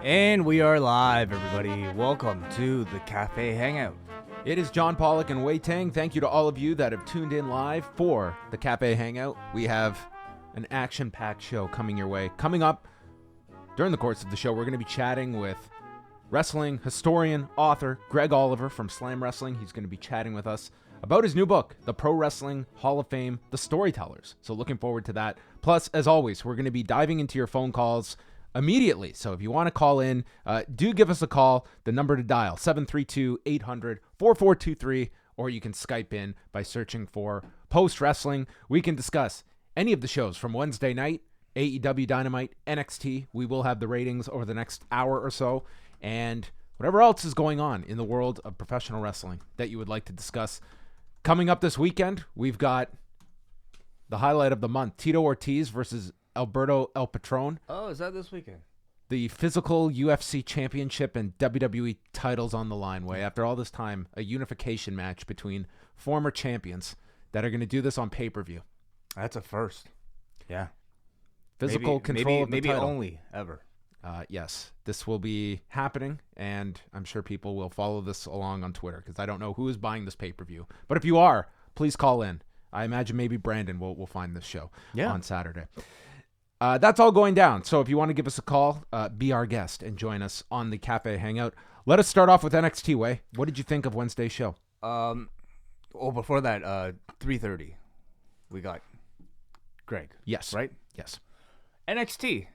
And we are live, everybody. Welcome to the Café Hangout. It is John Pollock and Wei Tang. Thank you to all of you that have tuned in live for the Café Hangout. We have an action-packed show coming your way. Coming up during the course of the show, we're going to be chatting with wrestling historian, author Greg Oliver from Slam Wrestling. He's going to be chatting with us about his new book, The Pro Wrestling Hall of Fame, The Storytellers. So looking forward to that. Plus, as always, we're going to be diving into your phone calls immediately. So if you want to call in, do give us a call. The number to dial, 732-800-4423, or you can Skype in by searching for Post Wrestling. We can discuss any of the shows from Wednesday night, AEW Dynamite, NXT. We will have the ratings over the next hour or so, and whatever else is going on in the world of professional wrestling that you would like to discuss. Coming up this weekend, we've got the highlight of the month, Tito Ortiz versus Alberto El Patron. Oh, is that this weekend? The physical UFC championship and WWE titles on the line, Way. After all this time, a unification match between former champions that are going to do this on pay-per-view. That's a first. Yeah. Physical control of the maybe title. only ever. Yes, this will be happening, and I'm sure people will follow this along on Twitter because I don't know who is buying this pay-per-view. But if you are, please call in. I imagine maybe Brandon will find this show on Saturday. That's all going down. So if you want to give us a call, be our guest and join us on the Cafe Hangout. Let us start off with NXT, Way. What did you think of Wednesday's show? Before that, 3:30, we got Greg. Yes. Right? Yes. NXT.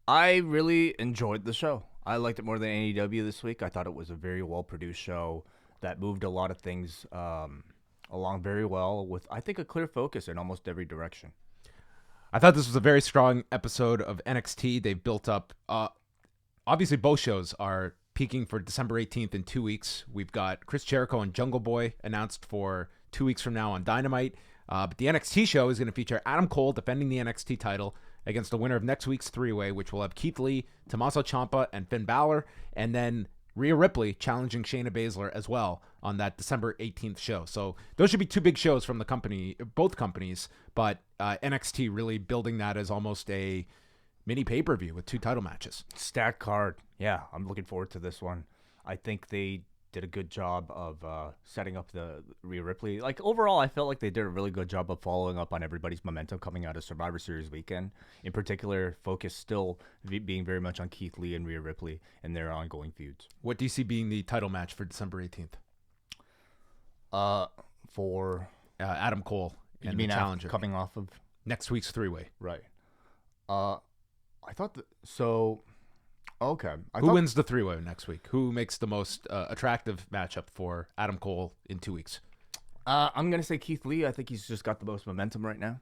I really enjoyed the show. I liked it more than AEW this week. I thought it was a very well-produced show that moved a lot of things along very well with, I think, a clear focus in almost every direction. I thought this was a very strong episode of NXT. They've built up, obviously both shows are peaking for December 18th in 2 weeks. We've got Chris Jericho and Jungle Boy announced for 2 weeks from now on Dynamite. But the NXT show is going to feature Adam Cole defending the NXT title against the winner of next week's three-way, which will have Keith Lee, Tommaso Ciampa, and Finn Balor, and then Rhea Ripley challenging Shayna Baszler as well on that December 18th show. So those should be two big shows from the company, both companies, but NXT really building that as almost a mini pay-per-view with two title matches. Stacked card. Yeah, I'm looking forward to this one. I think they did a good job of setting up the Rhea Ripley. Like, overall, I felt like they did a really good job of following up on everybody's momentum coming out of Survivor Series weekend. In particular, focus still being very much on Keith Lee and Rhea Ripley and their ongoing feuds. What do you see being the title match for December 18th? For Adam Cole and the challenger coming off of next week's three-way. Right. I thought so. Okay. Who wins the three-way next week? Who makes the most attractive matchup for Adam Cole in 2 weeks? I'm going to say Keith Lee. I think he's just got the most momentum right now.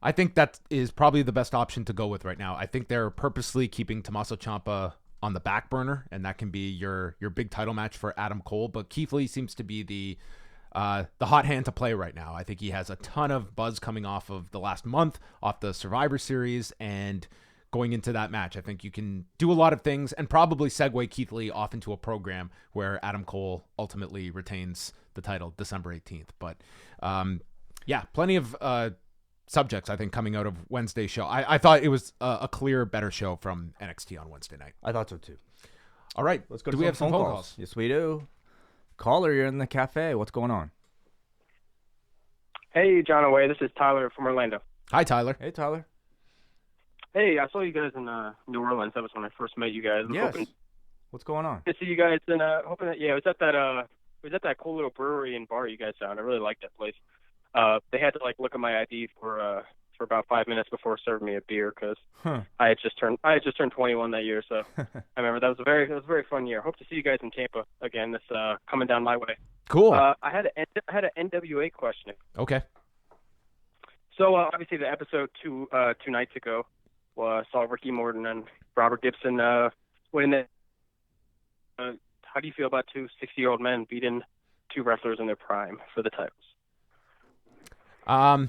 I think that is probably the best option to go with right now. I think they're purposely keeping Tommaso Ciampa on the back burner, and that can be your big title match for Adam Cole. But Keith Lee seems to be the hot hand to play right now. I think he has a ton of buzz coming off of the last month, off the Survivor Series, and going into that match, I think you can do a lot of things and probably segue Keith Lee off into a program where Adam Cole ultimately retains the title December 18th. But plenty of subjects, I think, coming out of Wednesday's show. I thought it was a clear, better show from NXT on Wednesday night. I thought so too. All right. Let's go to we have some phone calls? Yes, we do. Caller, you're in the cafe. What's going on? Hey, John Away. This is Tyler from Orlando. Hi, Tyler. Hey, Tyler. Hey, I saw you guys in New Orleans. That was when I first met you guys. Yes. What's going on? To see you guys, and hoping that it was at that cool little brewery and bar you guys found. I really liked that place. They had to look at my ID for about 5 minutes before serving me a beer because I had just turned 21 that year. So I remember that was a very fun year. Hope to see you guys in Tampa again. This coming down my way. Cool. I had an NWA question. Okay. So obviously the episode two nights ago. Saw Ricky Morton and Robert Gibson win it. How do you feel about two 60-year-old men beating two wrestlers in their prime for the titles? I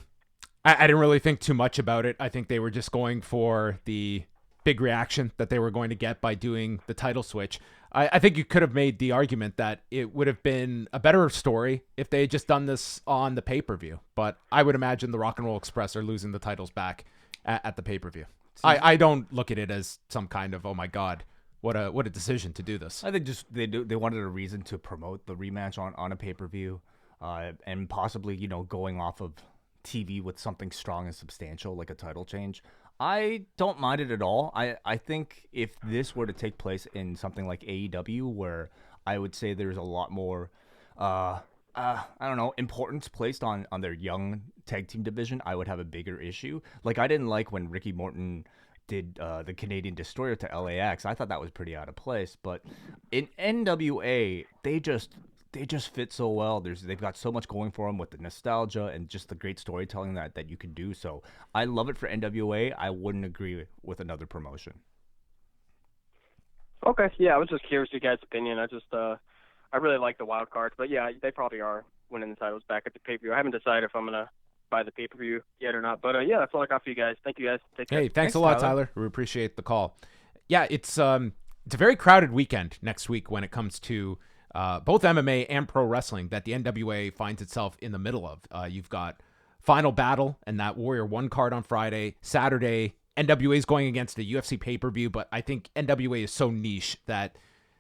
didn't really think too much about it. I think they were just going for the big reaction that they were going to get by doing the title switch. I think you could have made the argument that it would have been a better story if they had just done this on the pay-per-view. But I would imagine the Rock and Roll Express are losing the titles back at the pay-per-view. I don't look at it as some kind of, oh my God, What a decision to do this. I think just they wanted a reason to promote the rematch on a pay-per-view, and possibly going off of TV with something strong and substantial like a title change. I don't mind it at all. I think if this were to take place in something like AEW, where I would say there's a lot more, I don't know, importance placed on their young tag team division, I would have a bigger issue. Like, I didn't like when Ricky Morton did the Canadian Destroyer to LAX. I thought that was pretty out of place. But in NWA, they just fit so well. They've got so much going for them with the nostalgia and just the great storytelling that you can do. So I love it for NWA. I wouldn't agree with another promotion. Okay, yeah, I was just curious your guys' opinion. I really like the wild cards, but yeah, they probably are winning the titles back at the pay-per-view. I haven't decided if I'm gonna buy the pay-per-view yet or not, but yeah, that's all I got for you guys. Thank you guys. Take care. Hey, thanks a lot, Tyler. We appreciate the call. Yeah, it's a very crowded weekend next week when it comes to both MMA and pro wrestling that the NWA finds itself in the middle of. You've got Final Battle and that Warrior 1 card on Friday. Saturday, NWA is going against a UFC pay-per-view, but I think NWA is so niche that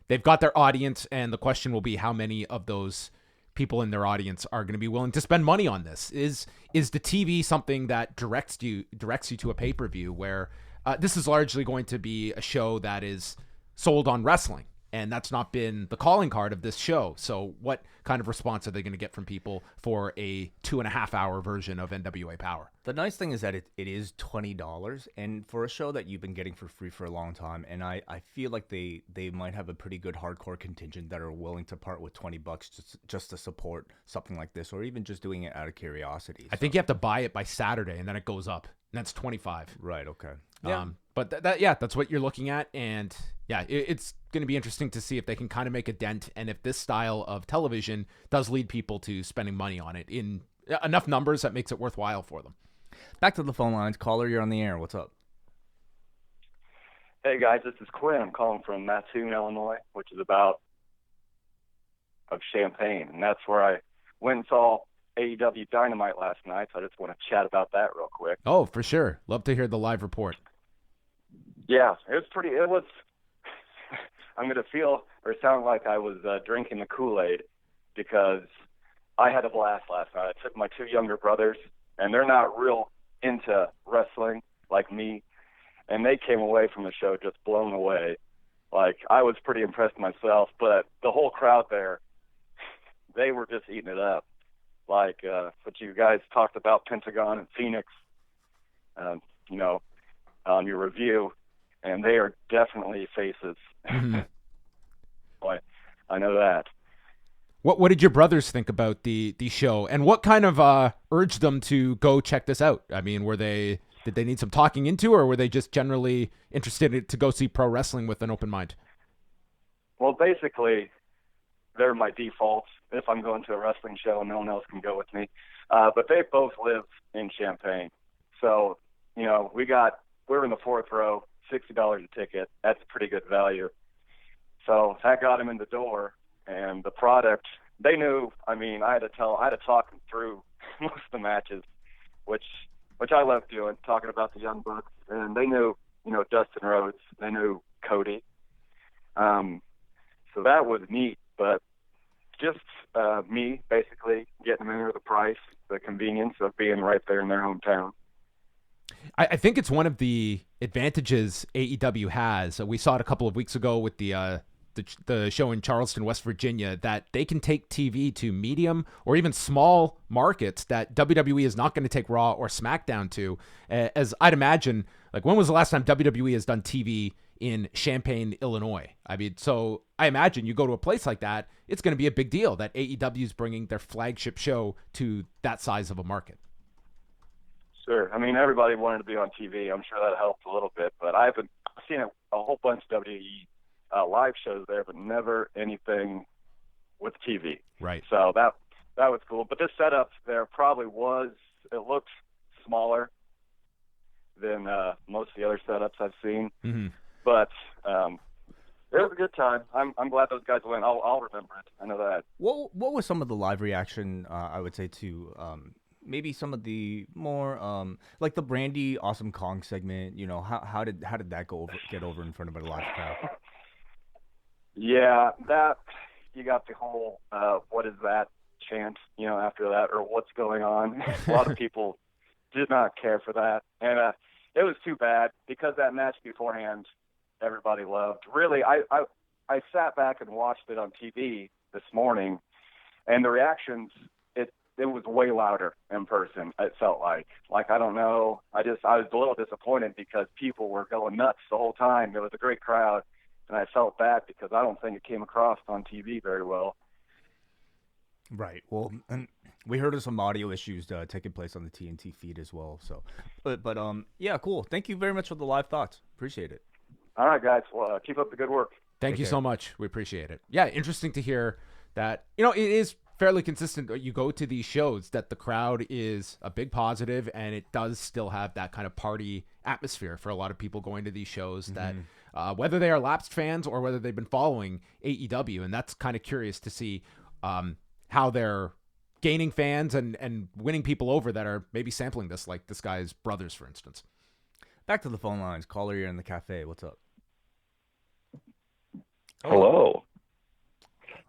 they've got their audience, and the question will be how many of those people in their audience are going to be willing to spend money on this. Is the TV something that directs you to a pay-per-view where this is largely going to be a show that is sold on wrestling? And that's not been the calling card of this show. So what kind of response are they going to get from people for a 2.5-hour version of NWA Power? The nice thing is that it is $20, and for a show that you've been getting for free for a long time, and I feel like they might have a pretty good hardcore contingent that are willing to part with $20 just to support something like this, or even just doing it out of curiosity. I think you have to buy it by Saturday, and then it goes up, and that's $25. Right. Okay. Yeah. But that's what you're looking at, and yeah, it's going to be interesting to see if they can kind of make a dent, and if this style of television does lead people to spending money on it in enough numbers that makes it worthwhile for them. Back to the phone lines. Caller, you're on the air. What's up? Hey, guys, this is Quinn. I'm calling from Mattoon, Illinois, which is about of Champaign, and that's where I went and saw AEW Dynamite last night, so I just want to chat about that real quick. Oh, for sure. Love to hear the live report. Yeah, it was, I'm going to feel or sound like I was drinking the Kool-Aid because I had a blast last night. I took my two younger brothers, and they're not real into wrestling like me, and they came away from the show just blown away. Like, I was pretty impressed myself, but the whole crowd there, they were just eating it up. Like what you guys talked about, Pentagon and Phoenix, on your review, and they are definitely faces. Mm-hmm. Boy, I know that. What did your brothers think about the show, and what kind of urged them to go check this out? I mean, did they need some talking into, or were they just generally interested to go see pro wrestling with an open mind? Well, basically, they're my defaults if I'm going to a wrestling show and no one else can go with me. But they both live in Champaign. So, we're in the fourth row, $60 a ticket. That's a pretty good value. So that got them in the door. And the product, they knew, I had to talk them through most of the matches, which I love doing, talking about the Young Bucks. And they knew, Dustin Rhodes. They knew Cody. So that was neat. But just me basically getting them into the price, the convenience of being right there in their hometown. I think it's one of the advantages AEW has. We saw it a couple of weeks ago with the show in Charleston, West Virginia, that they can take TV to medium or even small markets that WWE is not going to take Raw or SmackDown to. As I'd imagine, like, when was the last time WWE has done TV in Champaign, Illinois? So I imagine you go to a place like that, it's going to be a big deal that AEW is bringing their flagship show to that size of a market. Sure. Everybody wanted to be on TV. I'm sure that helped a little bit, but I've seen a whole bunch of WWE live shows there, but never anything with TV. Right. So that was cool. But this setup there probably it looked smaller than most of the other setups I've seen. Mm-hmm. But it was a good time. I'm glad those guys went. I'll remember it. I know that. What was some of the live reaction, I would say, to maybe some of the more like the Brandy Awesome Kong segment? How did that get over in front of a live crowd? Yeah, that you got the whole what is that chant, after that, or what's going on. A lot of people did not care for that, and it was too bad because that match beforehand, everybody loved. Really, I sat back and watched it on TV this morning, and the reactions, it was way louder in person. It felt like I don't know. I was a little disappointed because people were going nuts the whole time. It was a great crowd, and I felt bad because I don't think it came across on TV very well. Right. Well, and we heard of some audio issues taking place on the TNT feed as well. So, but yeah, cool. Thank you very much for the live thoughts. Appreciate it. All right, guys. Well, keep up the good work. Thank you so much. We appreciate it. Yeah, interesting to hear that, it is fairly consistent. You go to these shows that the crowd is a big positive, and it does still have that kind of party atmosphere for a lot of people going to these shows that whether they are lapsed fans or whether they've been following AEW. And that's kind of curious to see how they're gaining fans and winning people over that are maybe sampling this, like this guy's brothers, for instance. Back to the phone lines. Caller, you're in the cafe. What's up? Hello.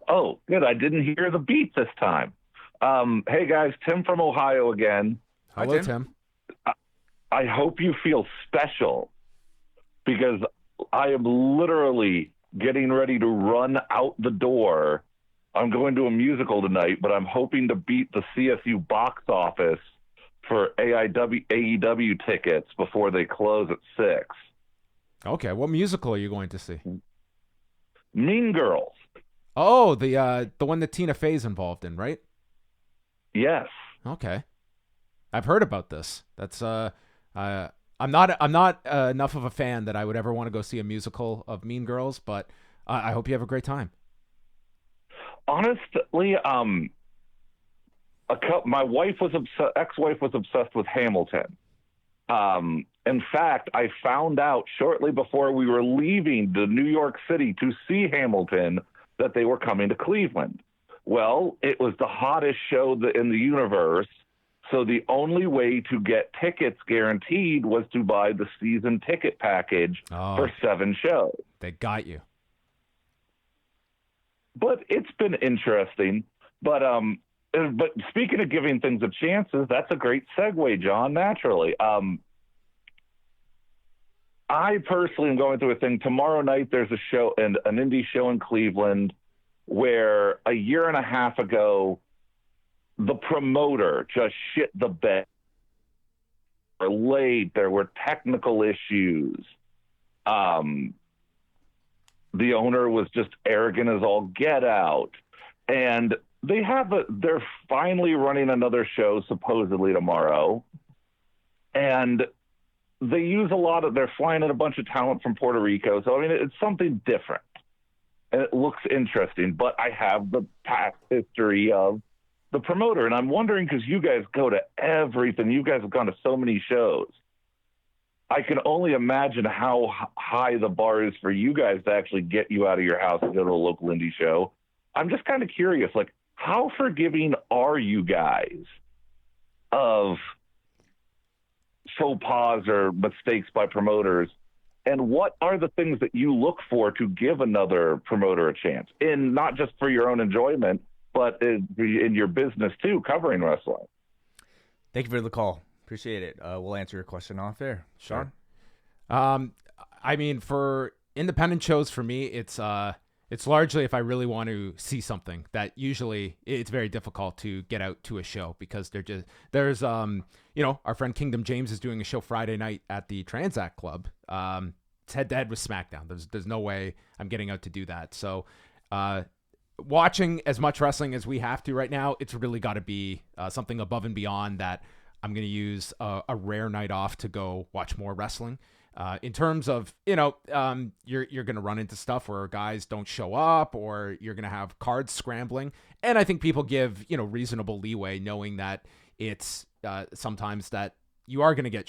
Oh, good. I didn't hear the beat this time. Hey, guys. Tim from Ohio again. Hello, Tim. I hope you feel special because I am literally getting ready to run out the door. I'm going to a musical tonight, but I'm hoping to beat the CSU box office for AEW tickets before they close at 6. Okay, what musical are you going to see? Mean Girls. Oh, the one that Tina Fey's involved in, right? Yes. Okay, I've heard about this. That's I'm not enough of a fan that I would ever want to go see a musical of Mean Girls, but I hope you have a great time. Honestly, my ex-wife was obsessed with Hamilton. In fact, I found out shortly before we were leaving to New York City to see Hamilton that they were coming to Cleveland. Well, it was the hottest show in the universe, so the only way to get tickets guaranteed was to buy the season ticket package for 7 shows. They got you. But it's been interesting. But speaking of giving things a chances, that's a great segue, John, naturally. I personally am going through a thing. Tomorrow night there's a show, an indie show in Cleveland, where a year and a half ago, the promoter just shit the bed. They were late. There were technical issues. The owner was just arrogant as all get out. And they're finally running another show supposedly tomorrow. And they're flying in a bunch of talent from Puerto Rico. So, I mean, it's something different. And it looks interesting. But I have the past history of the promoter. And I'm wondering, because you guys go to everything. You guys have gone to so many shows. I can only imagine how high the bar is for you guys to actually get you out of your house and go to a local indie show. I'm just kind of curious, like, how forgiving are you guys of faux pas or mistakes by promoters? And what are the things that you look for to give another promoter a chance? And not just for your own enjoyment, but in your business too, covering wrestling. Thank you for the call. Appreciate it. We'll answer your question off air. Sean? I mean, for independent shows, for me, it's largely if I really want to see something that usually it's very difficult to get out to a show because there's our friend Kingdom James is doing a show Friday night at the Transact Club. It's head to head with SmackDown. There's no way I'm getting out to do that. So, watching as much wrestling as we have to right now, it's really got to be something above and beyond that. I'm going to use a rare night off to go watch more wrestling. In terms of, you're going to run into stuff where guys don't show up or you're going to have cards scrambling. And I think people give, reasonable leeway knowing that it's sometimes that you are going to get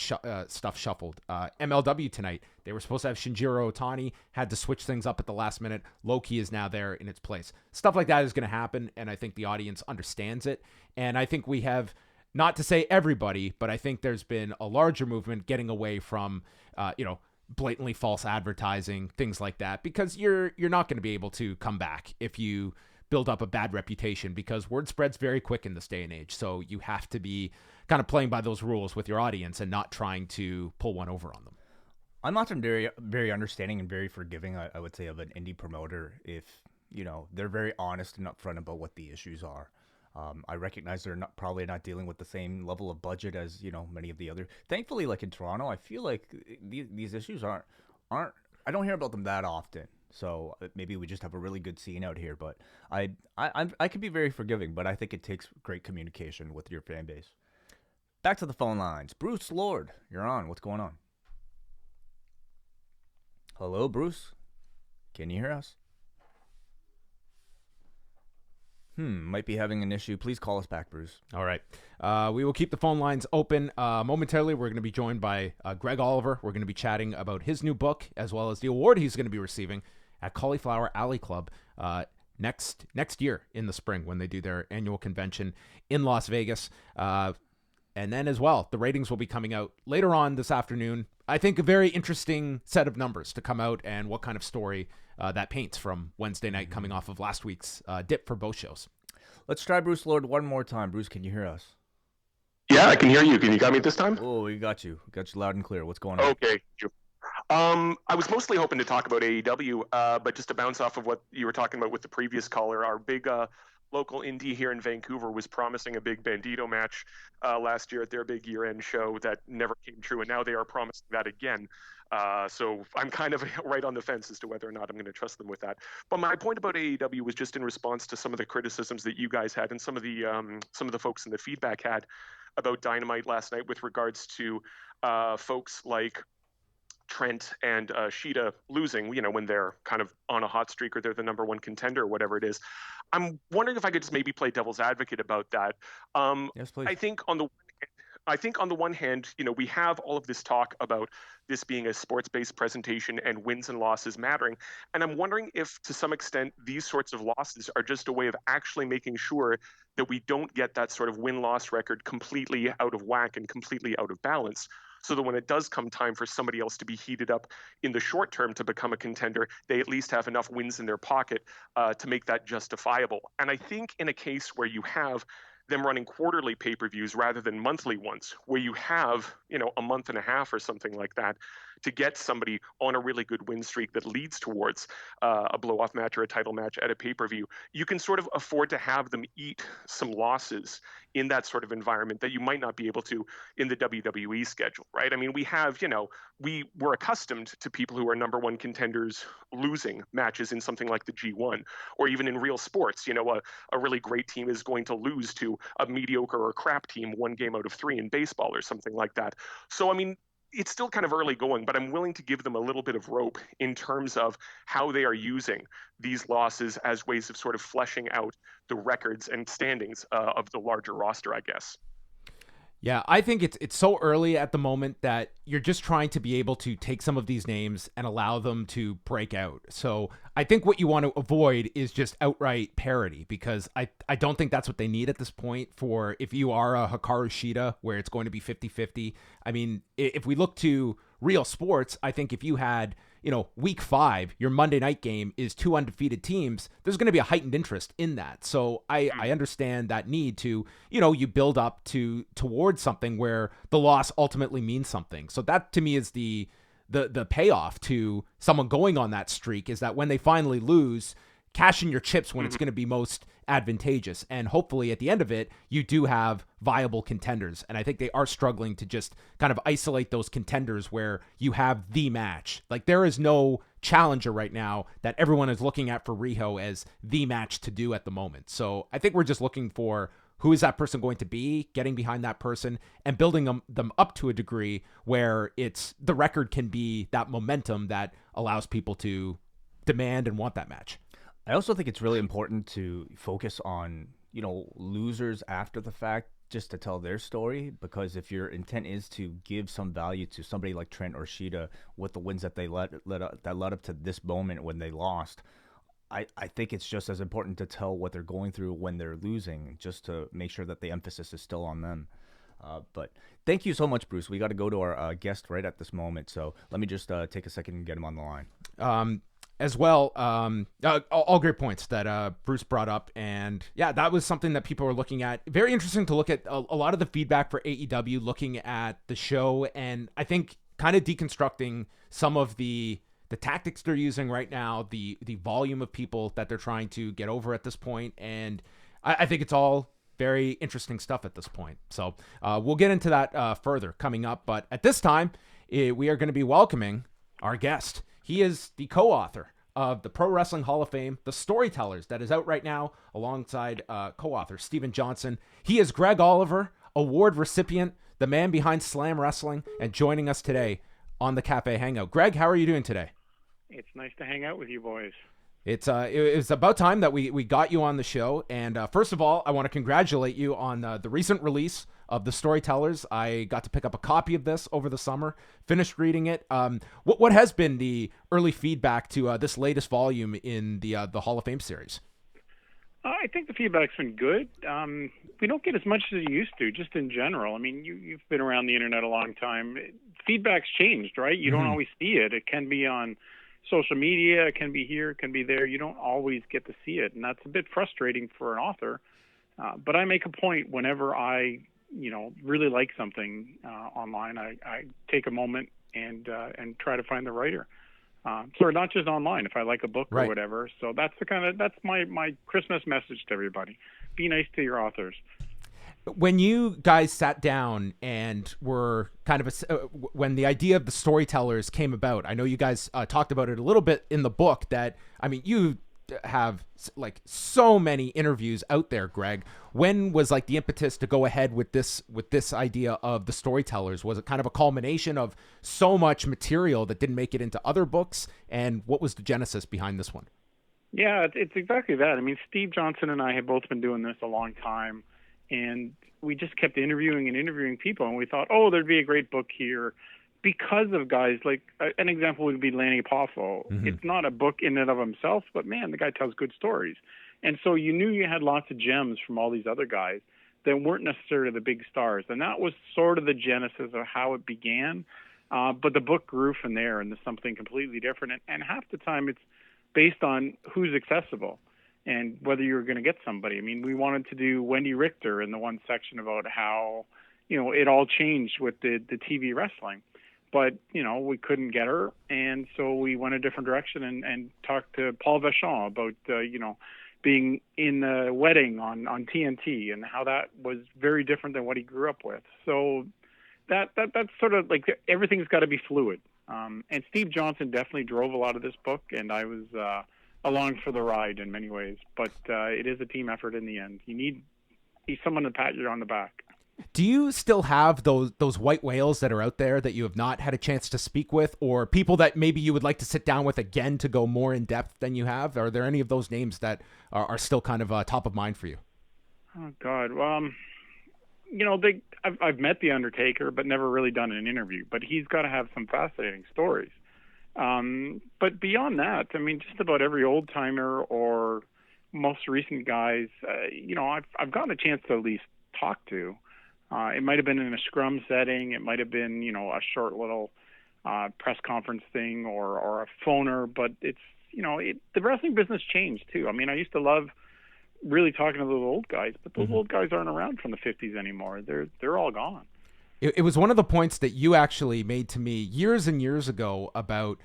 stuff shuffled. MLW tonight, they were supposed to have Shinjiro Otani, had to switch things up at the last minute. Loki is now there in its place. Stuff like that is going to happen, and I think the audience understands it. And I think we have, not to say everybody, but I think there's been a larger movement getting away from, blatantly false advertising, things like that, because you're not going to be able to come back if you build up a bad reputation, because word spreads very quick in this day and age. So you have to be kind of playing by those rules with your audience and not trying to pull one over on them. I'm often very, very understanding and very forgiving, I would say, of an indie promoter if, they're very honest and upfront about what the issues are. I recognize they're probably not dealing with the same level of budget as, many of the other. Thankfully, like in Toronto, I feel like these issues aren't. I don't hear about them that often. So maybe we just have a really good scene out here. But I can be very forgiving, but I think it takes great communication with your fan base. Back to the phone lines. Bruce Lord, you're on. What's going on? Hello, Bruce. Can you hear us? Might be having an issue. Please call us back, Bruce. All right. We will keep the phone lines open. Momentarily, we're going to be joined by Greg Oliver. We're going to be chatting about his new book, as well as the award he's going to be receiving at Cauliflower Alley Club next year in the spring when they do their annual convention in Las Vegas. And then as well, the ratings will be coming out later on this afternoon. I think a very interesting set of numbers to come out, and what kind of story that paints from Wednesday night, coming off of last week's dip for both shows. Let's try Bruce Lord one more time. Bruce, can you hear us? Yeah, I can hear you. Can you got me this time? Oh, we got you. We got you loud and clear. What's going on? Okay. I was mostly hoping to talk about AEW, but just to bounce off of what you were talking about with the previous caller, our big local indie here in Vancouver was promising a big Bandito match last year at their big year-end show that never came true, and now they are promising that again. So I'm kind of right on the fence as to whether or not I'm going to trust them with that. But my point about AEW was just in response to some of the criticisms that you guys had and some of the folks in the feedback had about Dynamite last night with regards to folks like Trent and Sheeta losing, when they're kind of on a hot streak or they're the number one contender or whatever it is. I'm wondering if I could just maybe play devil's advocate about that. Yes, please. I think on the one hand, we have all of this talk about this being a sports-based presentation and wins and losses mattering. And I'm wondering if, to some extent, these sorts of losses are just a way of actually making sure that we don't get that sort of win-loss record completely out of whack and completely out of balance, so that when it does come time for somebody else to be heated up in the short term to become a contender, they at least have enough wins in their pocket to make that justifiable. And I think in a case where you have them running quarterly pay-per-views rather than monthly ones, where you have, a month and a half or something like that to get somebody on a really good win streak that leads towards a blow-off match or a title match at a pay-per-view, you can sort of afford to have them eat some losses in that sort of environment that you might not be able to in the WWE schedule, right? I mean, we have, we're accustomed to people who are number one contenders losing matches in something like the G1, or even in real sports. A really great team is going to lose to a mediocre or crap team 1 game out of 3 in baseball or something like that. So, I mean, it's still kind of early going, but I'm willing to give them a little bit of rope in terms of how they are using these losses as ways of sort of fleshing out the records and standings of the larger roster, I guess. Yeah, I think it's so early at the moment that you're just trying to be able to take some of these names and allow them to break out. So I think what you want to avoid is just outright parody, because I don't think that's what they need at this point for if you are a Hikaru Shida where it's going to be 50-50. I mean, if we look to real sports, I think if you had, week 5, your Monday night game is 2 undefeated teams, there's going to be a heightened interest in that. So I understand that need to, you build up towards something where the loss ultimately means something. So that to me is the payoff to someone going on that streak, is that when they finally lose, cash in your chips when it's going to be most advantageous. And hopefully at the end of it, you do have viable contenders. And I think they are struggling to just kind of isolate those contenders where you have the match. Like, there is no challenger right now that everyone is looking at for Riho as the match to do at the moment. So I think we're just looking for who is that person going to be, getting behind that person, and building them up to a degree where the record can be that momentum that allows people to demand and want that match. I also think it's really important to focus on, losers after the fact, just to tell their story, because if your intent is to give some value to somebody like Trent or Sheeta with the wins that they led up to this moment when they lost, I think it's just as important to tell what they're going through when they're losing, just to make sure that the emphasis is still on them. But thank you so much, Bruce. We got to go to our guest right at this moment, so let me just take a second and get him on the line. As well, all great points that Bruce brought up, and yeah, that was something that people were looking at. Very interesting to look at a lot of the feedback for AEW, looking at the show, and I think kind of deconstructing some of the tactics they're using right now, the volume of people that they're trying to get over at this point, and I think it's all very interesting stuff at this point. So we'll get into that further coming up, but at this time, we are going to be welcoming our guest. He is the co-author of the Pro Wrestling Hall of Fame, The Storytellers, that is out right now alongside co-author Steven Johnson. He is Greg Oliver, award recipient, the man behind Slam Wrestling, and joining us today on the Café Hangout. Greg, how are you doing today? It's nice to hang out with you boys. It was about time that we got you on the show. And first of all, I want to congratulate you on the recent release of The Storytellers. I got to pick up a copy of this over the summer, finished reading it. What has been the early feedback to this latest volume in the Hall of Fame series? I think the feedback's been good. We don't get as much as you used to, just in general. I mean, you've been around the internet a long time. Feedback's changed, right? You don't always see it. It can be on social media, it can be here, it can be there. You don't always get to see it, and that's a bit frustrating for an author. But I make a point whenever I, really like something online. I take a moment and try to find the writer. So not just online, if I like a book or whatever. So that's my Christmas message to everybody. Be nice to your authors. When you guys sat down and were kind of when the idea of the Storytellers came about, I know you guys talked about it a little bit in the book. That, I mean, you have like so many interviews out there, Greg. When was like the impetus to go ahead with this idea of the Storytellers? Was it kind of a culmination of so much material that didn't make it into other books? And what was the genesis behind this one? Yeah, it's exactly that. I mean, Steve Johnson and I have both been doing this a long time. And we just kept interviewing people, and we thought, there'd be a great book here because of guys like an example would be Lanny Apostle. Mm-hmm. It's not a book in and of himself, but man, the guy tells good stories. And so you knew you had lots of gems from all these other guys that weren't necessarily the big stars. And that was sort of the genesis of how it began. But the book grew from there into something completely different. And half the time it's based on who's accessible and whether you're going to get somebody. I mean, we wanted to do Wendy Richter in the one section about how, it all changed with the TV wrestling. But, we couldn't get her, and so we went a different direction and talked to Paul Vachon about, being in the wedding on TNT and how that was very different than what he grew up with. So that's sort of like everything's got to be fluid. And Steve Johnson definitely drove a lot of this book, and I was along for the ride in many ways, but it is a team effort in the end. You need someone to pat you on the back. Do you still have those white whales that are out there that you have not had a chance to speak with, or people that maybe you would like to sit down with again to go more in depth than you have? Are there any of those names that are still kind of top of mind for you? Oh God, well, I've met the Undertaker, but never really done an interview. But he's got to have some fascinating stories. But beyond that, I mean, just about every old timer or most recent guys, I've gotten a chance to at least talk to. It might have been in a scrum setting. It might have been, a short little press conference thing or a phoner. But it's, the wrestling business changed too. I mean, I used to love really talking to those old guys, but those old guys aren't around from the 50s anymore. They're all gone. It was one of the points that you actually made to me years and years ago about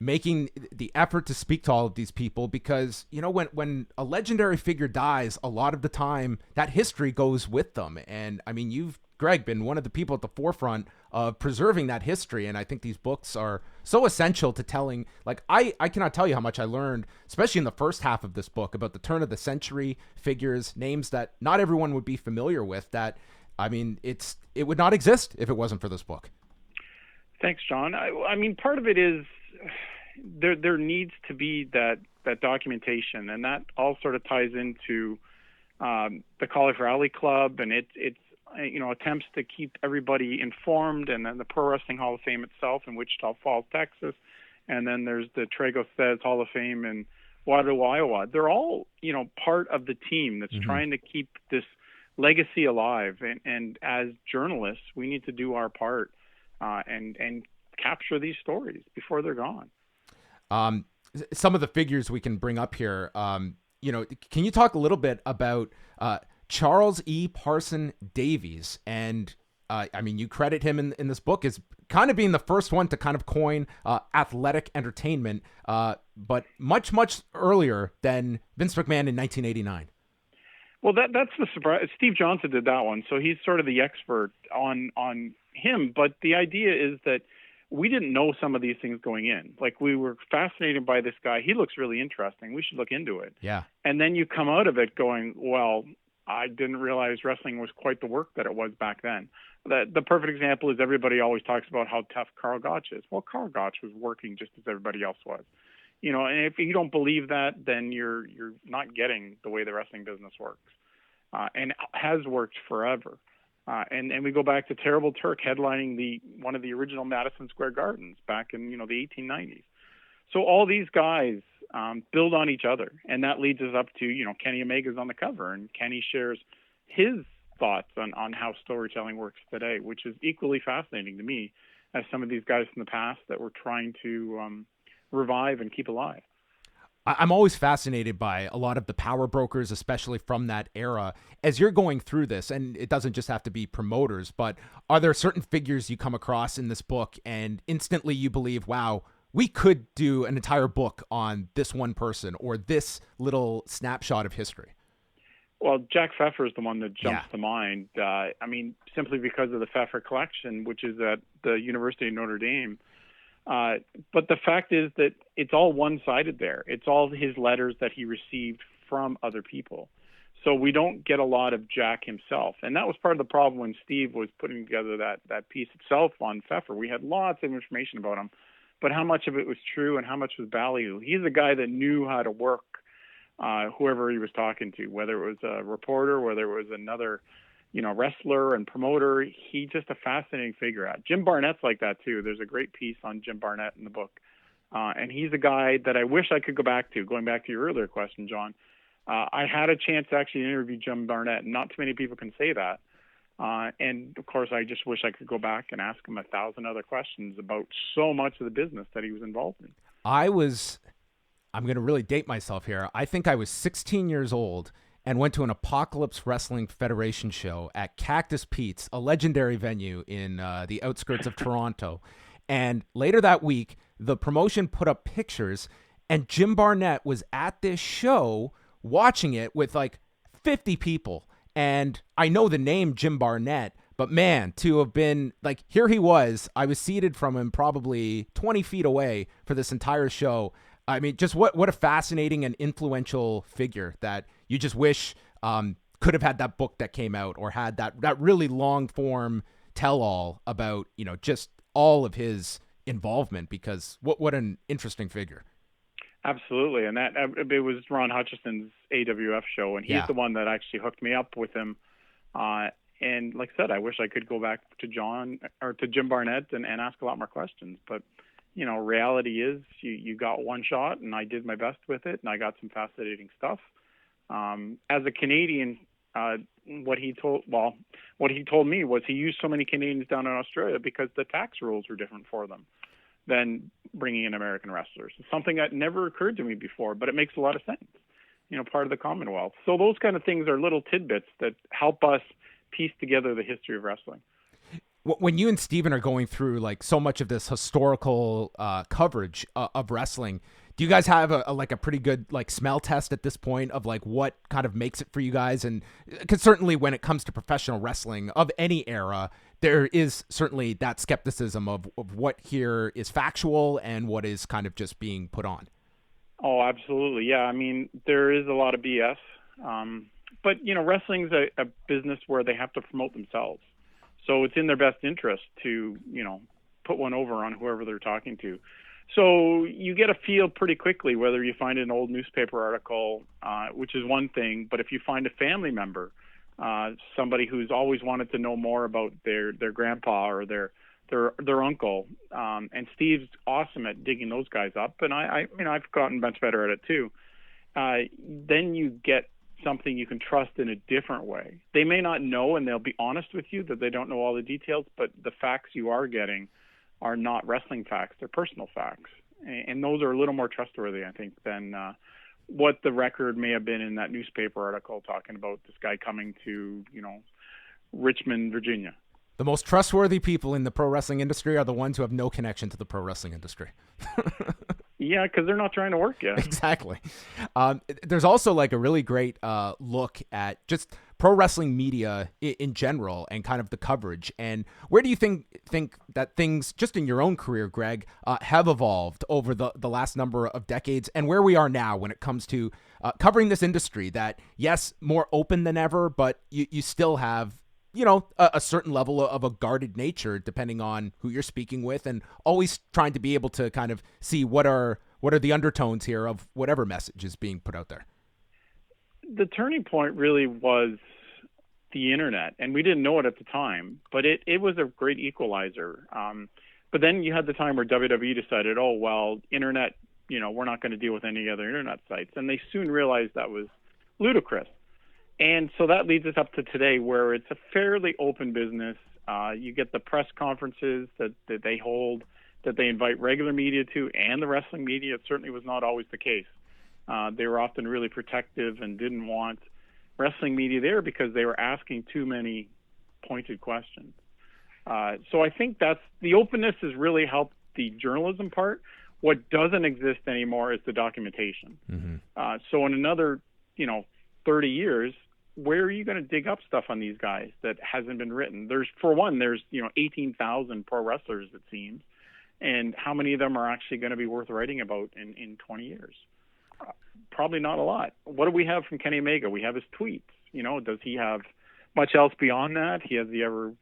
making the effort to speak to all of these people, because, when a legendary figure dies, a lot of the time that history goes with them. And I mean, you've, Greg, been one of the people at the forefront of preserving that history. And I think these books are so essential to telling, like, I cannot tell you how much I learned, especially in the first half of this book, about the turn of the century figures, names that not everyone would be familiar with, that, I mean, it would not exist if it wasn't for this book. Thanks, John. I mean, part of it is there needs to be that documentation, and that all sort of ties into the Cauliflower Alley Club, and it's attempts to keep everybody informed, and then the Pro Wrestling Hall of Fame itself in Wichita Falls, Texas, and then there's the Trago Says Hall of Fame in Waterloo, Iowa. They're all part of the team that's trying to keep this legacy alive. And as journalists, we need to do our part and capture these stories before they're gone. Some of the figures we can bring up here, can you talk a little bit about Charles E. Parson Davies? And you credit him in this book as kind of being the first one to kind of coin athletic entertainment, but much, much earlier than Vince McMahon in 1989. Well, that's the surprise. Steve Johnson did that one, so he's sort of the expert on him. But the idea is that we didn't know some of these things going in. Like, we were fascinated by this guy. He looks really interesting. We should look into it. Yeah. And then you come out of it going, well, I didn't realize wrestling was quite the work that it was back then. The perfect example is everybody always talks about how tough Karl Gotch is. Well, Karl Gotch was working just as everybody else was. And if you don't believe that, then you're not getting the way the wrestling business works, and has worked forever. And we go back to Terrible Turk headlining one of the original Madison Square Gardens back in the 1890s. So all these guys build on each other, and that leads us up to Kenny Omega's on the cover, and Kenny shares his thoughts on how storytelling works today, which is equally fascinating to me as some of these guys from the past that we're trying to revive and keep alive. I'm always fascinated by a lot of the power brokers, especially from that era. As you're going through this, and it doesn't just have to be promoters, but are there certain figures you come across in this book and instantly you believe, wow, we could do an entire book on this one person or this little snapshot of history? Well, Jack Pfeffer is the one that jumps to mind. Simply because of the Pfeffer collection, which is at the University of Notre Dame. But the fact is that it's all one-sided there. It's all his letters that he received from other people. So we don't get a lot of Jack himself. And that was part of the problem when Steve was putting together that piece itself on Pfeffer. We had lots of information about him, but how much of it was true and how much was ballyhoo? He's a guy that knew how to work whoever he was talking to, whether it was a reporter, whether it was another wrestler and promoter. He's just a fascinating figure. Jim Barnett's like that too. There's a great piece on Jim Barnett in the book. And he's a guy that I wish I could go back to, going back to your earlier question, John. I had a chance to actually interview Jim Barnett. Not too many people can say that. And of course, I just wish I could go back and ask him 1,000 other questions about so much of the business that he was involved in. I'm going to really date myself here. I think I was 16 years old and went to an Apocalypse Wrestling Federation show at Cactus Pete's, a legendary venue in the outskirts of Toronto. And later that week, the promotion put up pictures, and Jim Barnett was at this show watching it with like 50 people. And I know the name Jim Barnett, but man, to have been like, here he was, I was seated from him probably 20 feet away for this entire show. I mean, just what a fascinating and influential figure that you just wish could have had that book that came out or had that really long form tell-all about, just all of his involvement, because what an interesting figure. Absolutely. And that it was Ron Hutchison's AWF show, and he's the one that actually hooked me up with him. And like I said, I wish I could go back to Jim Barnett and ask a lot more questions, but reality is you got one shot, and I did my best with it, and I got some fascinating stuff. As a Canadian, what he told me was he used so many Canadians down in Australia because the tax rules were different for them than bringing in American wrestlers. It's something that never occurred to me before, but it makes a lot of sense. Part of the Commonwealth. So those kind of things are little tidbits that help us piece together the history of wrestling. When you and Steven are going through like so much of this historical coverage of wrestling, do you guys have a pretty good like smell test at this point of like what kind of makes it for you guys? And because certainly when it comes to professional wrestling of any era, there is certainly that skepticism of what here is factual and what is kind of just being put on. Oh, absolutely. Yeah. I mean, there is a lot of BS. But, wrestling's a business where they have to promote themselves. So it's in their best interest to, put one over on whoever they're talking to. So you get a feel pretty quickly whether you find an old newspaper article, which is one thing, but if you find a family member, somebody who's always wanted to know more about their grandpa or their uncle, and Steve's awesome at digging those guys up, and I've gotten much better at it too. Then you get something you can trust in a different way. They may not know, and they'll be honest with you that they don't know all the details, but the facts you are getting are not wrestling facts, they're personal facts. And those are a little more trustworthy, I think, than what the record may have been in that newspaper article talking about this guy coming to, Richmond, Virginia. The most trustworthy people in the pro wrestling industry are the ones who have no connection to the pro wrestling industry. Yeah, because they're not trying to work yet. Exactly. There's also like a really great look at just pro wrestling media in general and kind of the coverage. And where do you think that things, just in your own career, Greg, have evolved over the last number of decades, and where we are now when it comes to covering this industry that, yes, more open than ever, but you still have a certain level of a guarded nature depending on who you're speaking with, and always trying to be able to kind of see what are the undertones here of whatever message is being put out there. The turning point really was the internet, and we didn't know it at the time, but it was a great equalizer. But then you had the time where WWE decided, oh, well, internet, we're not going to deal with any other internet sites. And they soon realized that was ludicrous. And so that leads us up to today, where it's a fairly open business. You get the press conferences that they hold, that they invite regular media to, and the wrestling media. It certainly was not always the case. They were often really protective and didn't want wrestling media there because they were asking too many pointed questions. So I think that's the openness has really helped the journalism part. What doesn't exist anymore is the documentation. Mm-hmm. So in another, 30 years, where are you going to dig up stuff on these guys that hasn't been written? There's 18,000 pro wrestlers, it seems. And how many of them are actually going to be worth writing about in 20 years? Probably not a lot. What do we have from Kenny Omega? We have his tweets. Does he have much else beyond that? Has he ever,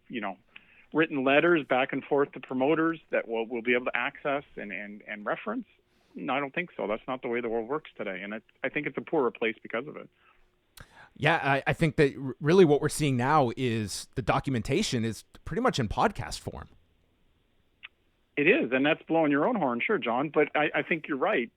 written letters back and forth to promoters that we'll be able to access and reference? No, I don't think so. That's not the way the world works today. And I think it's a poorer place because of it. Yeah, I think that really what we're seeing now is the documentation is pretty much in podcast form. It is, and that's blowing your own horn, sure, John, but I think you're right.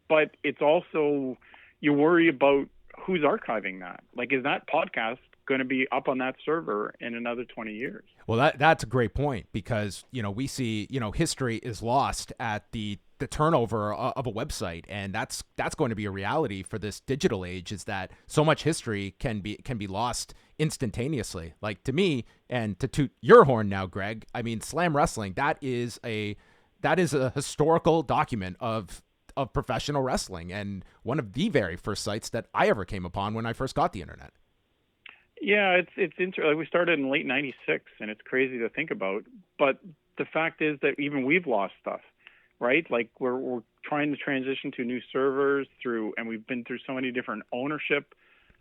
But it's also, you worry about who's archiving that. Like, is that podcast going to be up on that server in another 20 years? Well, that's a great point, because, we see, history is lost at the turnover of a website, and that's going to be a reality for this digital age, is that so much history can be lost instantaneously. Like, to me, and to toot your horn now, Greg, I mean, Slam Wrestling, that is a historical document of professional wrestling, and one of the very first sites that I ever came upon when I first got the internet. Yeah, it's interesting. We started in late '96, and it's crazy to think about. But the fact is that even we've lost stuff, right? Like, we're trying to transition to new servers and we've been through so many different ownership.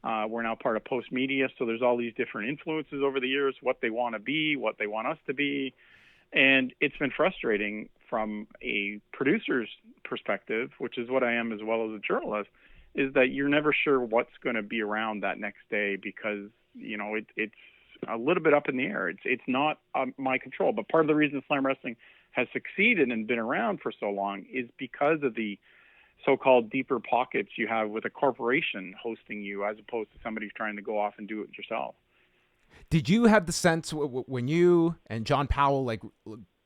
We're now part of Post Media, so there's all these different influences over the years, what they want to be, what they want us to be. And it's been frustrating from a producer's perspective, which is what I am as well as a journalist, is that you're never sure what's going to be around that next day because, it's a little bit up in the air. It's not my control. But part of the reason Slam Wrestling has succeeded and been around for so long is because of the so-called deeper pockets you have with a corporation hosting you, as opposed to somebody who's trying to go off and do it yourself. Did you have the sense when you and John Powell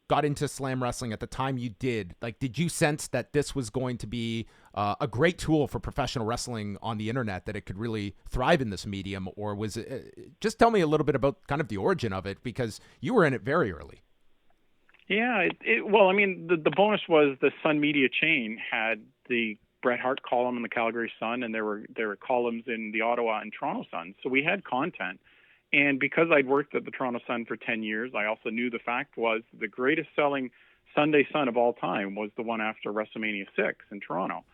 got into Slam Wrestling at the time you did, did you sense that this was going to be a great tool for professional wrestling on the internet, that it could really thrive in this medium? Or was it, just tell me a little bit about kind of the origin of it, because you were in it very early. Yeah, well, I mean, the bonus was the Sun Media chain had the Bret Hart column in the Calgary Sun, and there were columns in the Ottawa and Toronto Sun. So we had content. And because I'd worked at the Toronto Sun for 10 years, I also knew the fact was the greatest selling Sunday Sun of all time was the one after WrestleMania 6 in Toronto.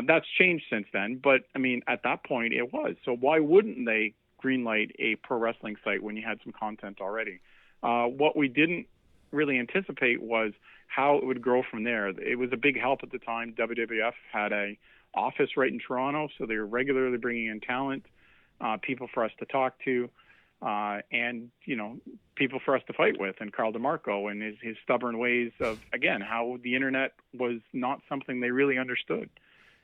That's changed since then, but I mean, at that point it was. So why wouldn't they greenlight a pro wrestling site when you had some content already? What we didn't really anticipate was how it would grow from there. It was a big help at the time. WWF had a office right in Toronto, so they were regularly bringing in talent, people for us to talk to. And, people for us to fight with, and Carl DeMarco and his stubborn ways of, again, how the internet was not something they really understood.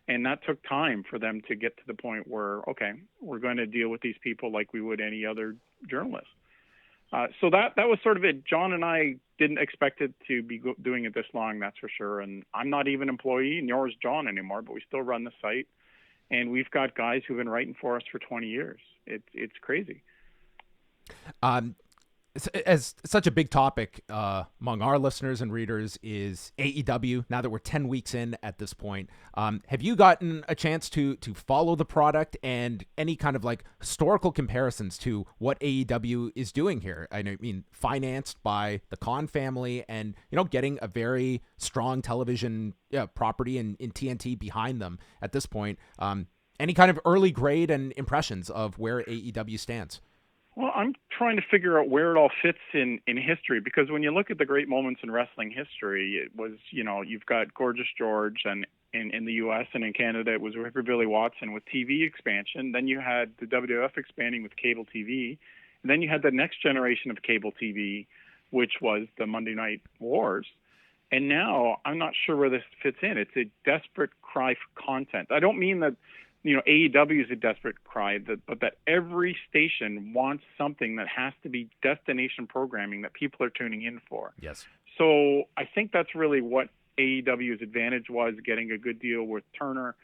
And that took time for them to get to the point where, okay, we're going to deal with these people like we would any other journalist. So that was sort of it. John and I didn't expect it to be doing it this long, that's for sure. And I'm not even an employee, nor is John anymore, but we still run the site. And we've got guys who've been writing for us for 20 years. It's crazy. As such a big topic among our listeners and readers is AEW, now that we're 10 weeks in at this point. Have you gotten a chance to follow the product and any kind of like historical comparisons to what AEW is doing here? I mean, financed by the Khan family and, getting a very strong television property in TNT behind them at this point. Any kind of early grade and impressions of where AEW stands? Well, I'm trying to figure out where it all fits in history, because when you look at the great moments in wrestling history, it was, you've got Gorgeous George, and in the U.S. and in Canada, it was Ripper Billy Watson with TV expansion. Then you had the WWF expanding with cable TV. And then you had the next generation of cable TV, which was the Monday Night Wars. And now I'm not sure where this fits in. It's a desperate cry for content. I don't mean that AEW is a desperate cry, but that every station wants something that has to be destination programming that people are tuning in for. Yes. So I think that's really what AEW's advantage was, getting a good deal with Turner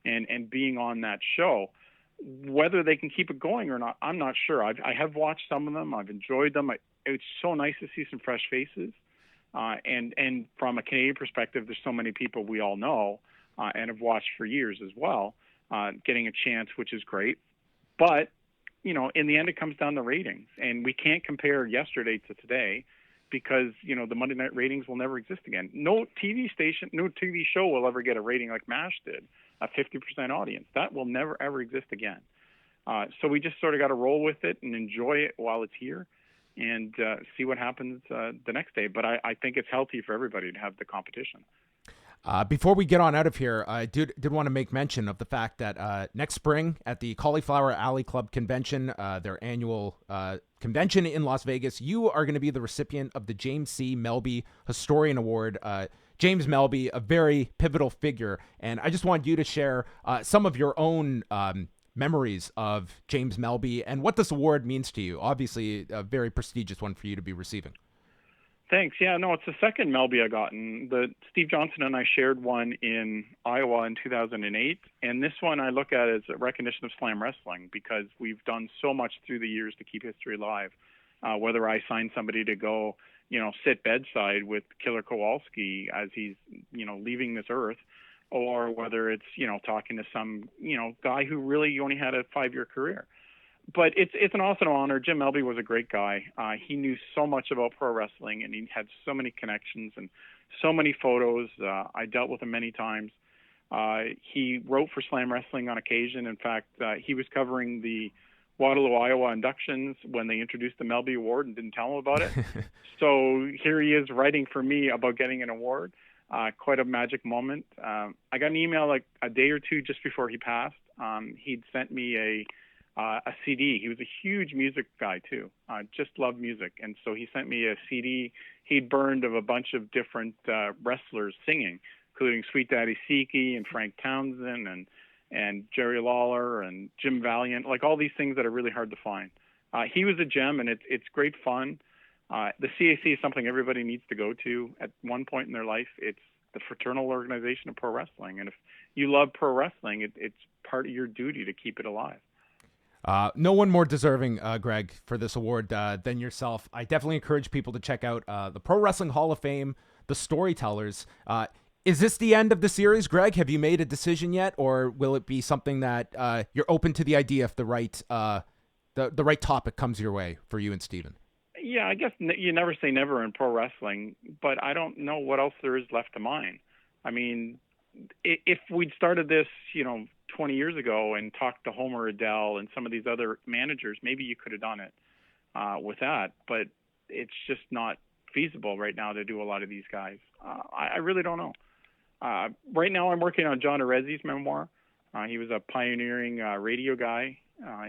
and being on that show. Whether they can keep it going or not, I'm not sure. I have watched some of them. I've enjoyed them. It's so nice to see some fresh faces. And from a Canadian perspective, there's so many people we all know and have watched for years as well. Getting a chance, which is great. But, in the end, it comes down to ratings. And we can't compare yesterday to today because, the Monday night ratings will never exist again. No TV show will ever get a rating like MASH did, a 50% audience. That will never, ever exist again. So we just sort of got to roll with it and enjoy it while it's here and see what happens the next day. But I think it's healthy for everybody to have the competition. Before we get on out of here, I did want to make mention of the fact that next spring at the Cauliflower Alley Club convention, their annual convention in Las Vegas, you are going to be the recipient of the James C. Melby Historian Award. James Melby, a very pivotal figure, and I just want you to share some of your own memories of James Melby and what this award means to you. Obviously, a very prestigious one for you to be receiving. Thanks. Yeah, no, it's the second Melby I've gotten. Steve Johnson and I shared one in Iowa in 2008, and this one I look at as a recognition of slam wrestling because we've done so much through the years to keep history alive. Whether I sign somebody to go, sit bedside with Killer Kowalski as he's, leaving this earth, or whether it's, talking to some, guy who really only had a 5-year career. But it's an awesome honor. Jim Melby was a great guy. He knew so much about pro wrestling, and he had so many connections and so many photos. I dealt with him many times. He wrote for Slam Wrestling on occasion. In fact, he was covering the Waterloo, Iowa inductions when they introduced the Melby Award and didn't tell him about it. So here he is writing for me about getting an award. Quite a magic moment. I got an email like a day or two just before he passed. He'd sent me a CD. He was a huge music guy too. Just loved music, and so he sent me a CD he'd burned of a bunch of different wrestlers singing, including Sweet Daddy Siki and Frank Townsend and Jerry Lawler and Jim Valiant, like all these things that are really hard to find. He was a gem, and it's great fun. The CAC is something everybody needs to go to at one point in their life. It's the fraternal organization of pro wrestling, and if you love pro wrestling, it's part of your duty to keep it alive. No one more deserving, Greg, for this award than yourself. I definitely encourage people to check out the Pro Wrestling Hall of Fame, the Storytellers. Is this the end of the series, Greg? Have you made a decision yet, or will it be something that you're open to the idea if the right topic comes your way for you and Steven? Yeah, I guess you never say never in pro wrestling, but I don't know what else there is left to mine. I mean, if we'd started this, 20 years ago and talked to Homer Adele and some of these other managers, maybe you could have done it with that, but it's just not feasible right now to do a lot of these guys. I really don't know. Right now I'm working on John Arezzi's memoir. He was a pioneering radio guy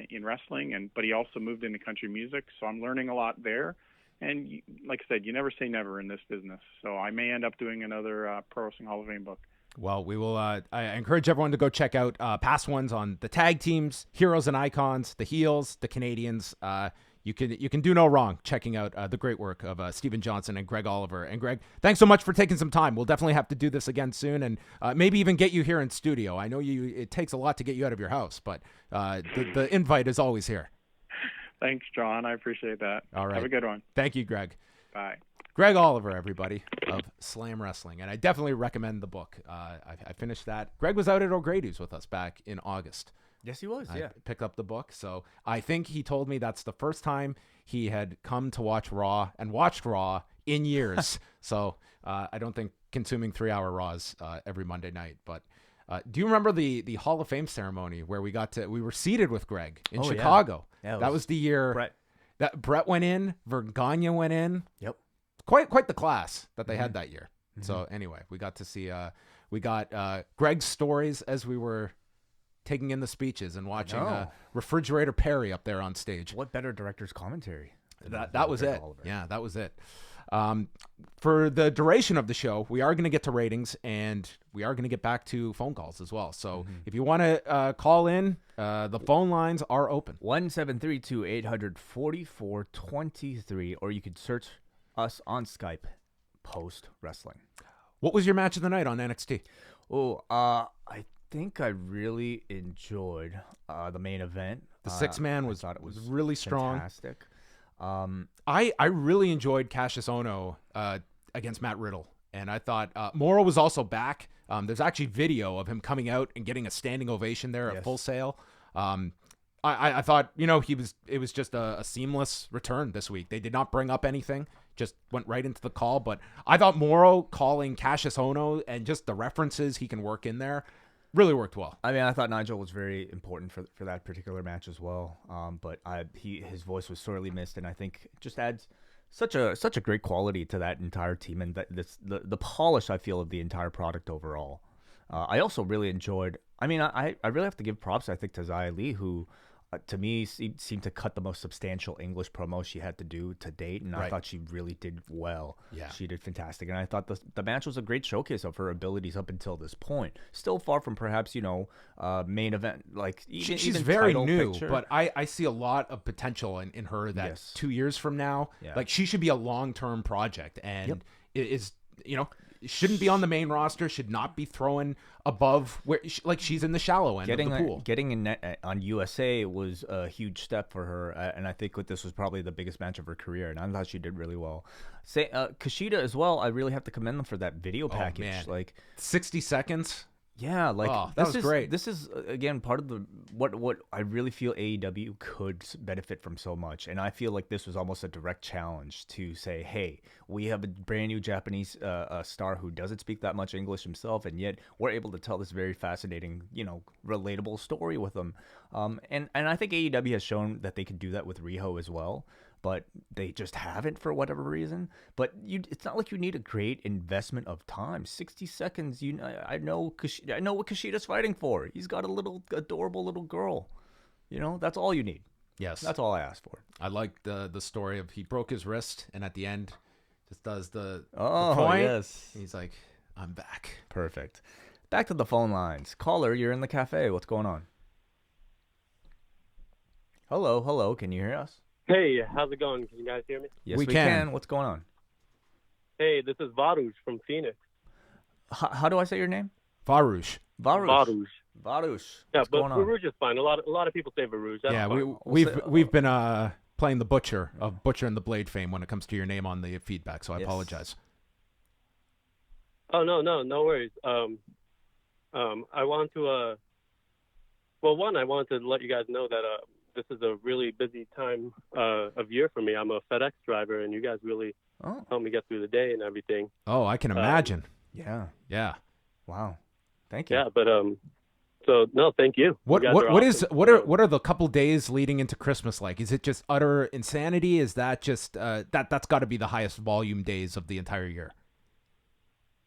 in wrestling, but he also moved into country music, so I'm learning a lot there. And like I said, you never say never in this business, so I may end up doing another Pro Wrestling Hall of Fame book. Well, we will. I encourage everyone to go check out past ones on the tag teams, heroes and icons, the heels, the Canadians. You can do no wrong checking out the great work of Steven Johnson and Greg Oliver. And Greg, thanks so much for taking some time. We'll definitely have to do this again soon, and maybe even get you here in studio. I know it takes a lot to get you out of your house, but the invite is always here. Thanks, John. I appreciate that. All right. Have a good one. Thank you, Greg. Bye. Greg Oliver, everybody, of Slam Wrestling. And I definitely recommend the book. I finished that. Greg was out at O'Grady's with us back in August. Yes, he was. I picked up the book. So I think he told me that's the first time he had come to watch Raw and watched Raw in years. So I don't think consuming 3-hour Raws every Monday night. But do you remember the Hall of Fame ceremony where we were seated with Greg in Chicago? Yeah, that was the year that Brett went in, Vergagna went in. Yep. Quite the class that they had that year. So anyway, we got to see Greg's stories as we were taking in the speeches and watching Refrigerator Perry up there on stage. What better director's commentary? That was it. Yeah, that was it. For the duration of the show, we are going to get to ratings, and we are going to get back to phone calls as well. So if you want to call in, the phone lines are open. 1-732-800-4423, or you could search us on Skype, Post Wrestling. What was your match of the night on NXT? Oh, I think I really enjoyed the main event. The 6-man was really strong. Fantastic. I really enjoyed Cassius Ohno against Matt Riddle, and I thought Morrow was also back. There's actually video of him coming out and getting a standing ovation there at Full Sail. I thought, it was just a seamless return this week. They did not bring up anything, just went right into the call. But I thought Morrow calling Cassius Ohno and just the references he can work in there really worked well. I mean, I thought Nigel was very important for that particular match as well. But his voice was sorely missed, and I think it just adds such a great quality to that entire team, and the polish, I feel, of the entire product overall. I also really enjoyed. I mean, I really have to give props, I think, to Xia Li, who to me seemed to cut the most substantial English promo she had to do to date, and I thought she really did well. Yeah, she did fantastic, and I thought the match was a great showcase of her abilities up until this point. Still far from perhaps main event, like she's even very new, picture. but I see a lot of potential in her that 2 years from now, like she should be a long-term project, and it is shouldn't be on the main roster, should not be throwing above where she's in the shallow end of the pool. Getting in on USA was a huge step for her, and I think this was probably the biggest match of her career, and I thought she did really well. Kushida as well, I really have to commend them for that video package. Man. Like 60 seconds. Yeah, that was great. This is again part of what I really feel AEW could benefit from so much, and I feel like this was almost a direct challenge to say, hey, we have a brand new Japanese star who doesn't speak that much English himself, and yet we're able to tell this very fascinating, relatable story with him. And I think AEW has shown that they can do that with Riho as well. But they just haven't for whatever reason. But it's not like you need a great investment of time. 60 seconds. I know what Kushida's fighting for. He's got a little adorable little girl. That's all you need. Yes, that's all I asked for. I like the story of he broke his wrist and at the end just does the point. Yes. He's like, I'm back. Perfect. Back to the phone lines. Caller, you're in the cafe. What's going on? Hello. Can you hear us? Hey, how's it going? Can you guys hear me? Yes, we can. What's going on? Hey, this is Varush from Phoenix. How do I say your name? Varush. Yeah, but Varush is fine. A lot of people say Varush. That's fine. we've been playing the Butcher of Butcher and the Blade fame when it comes to your name on the feedback, so I apologize. Oh no worries. I want to I wanted to let you guys know that this is a really busy time of year for me. I'm a FedEx driver, and you guys really help me get through the day and everything. Oh, I can imagine. Yeah. Wow. Thank you. Yeah, but thank you. What are the couple days leading into Christmas like? Is it just utter insanity? Is that just that's got to be the highest volume days of the entire year?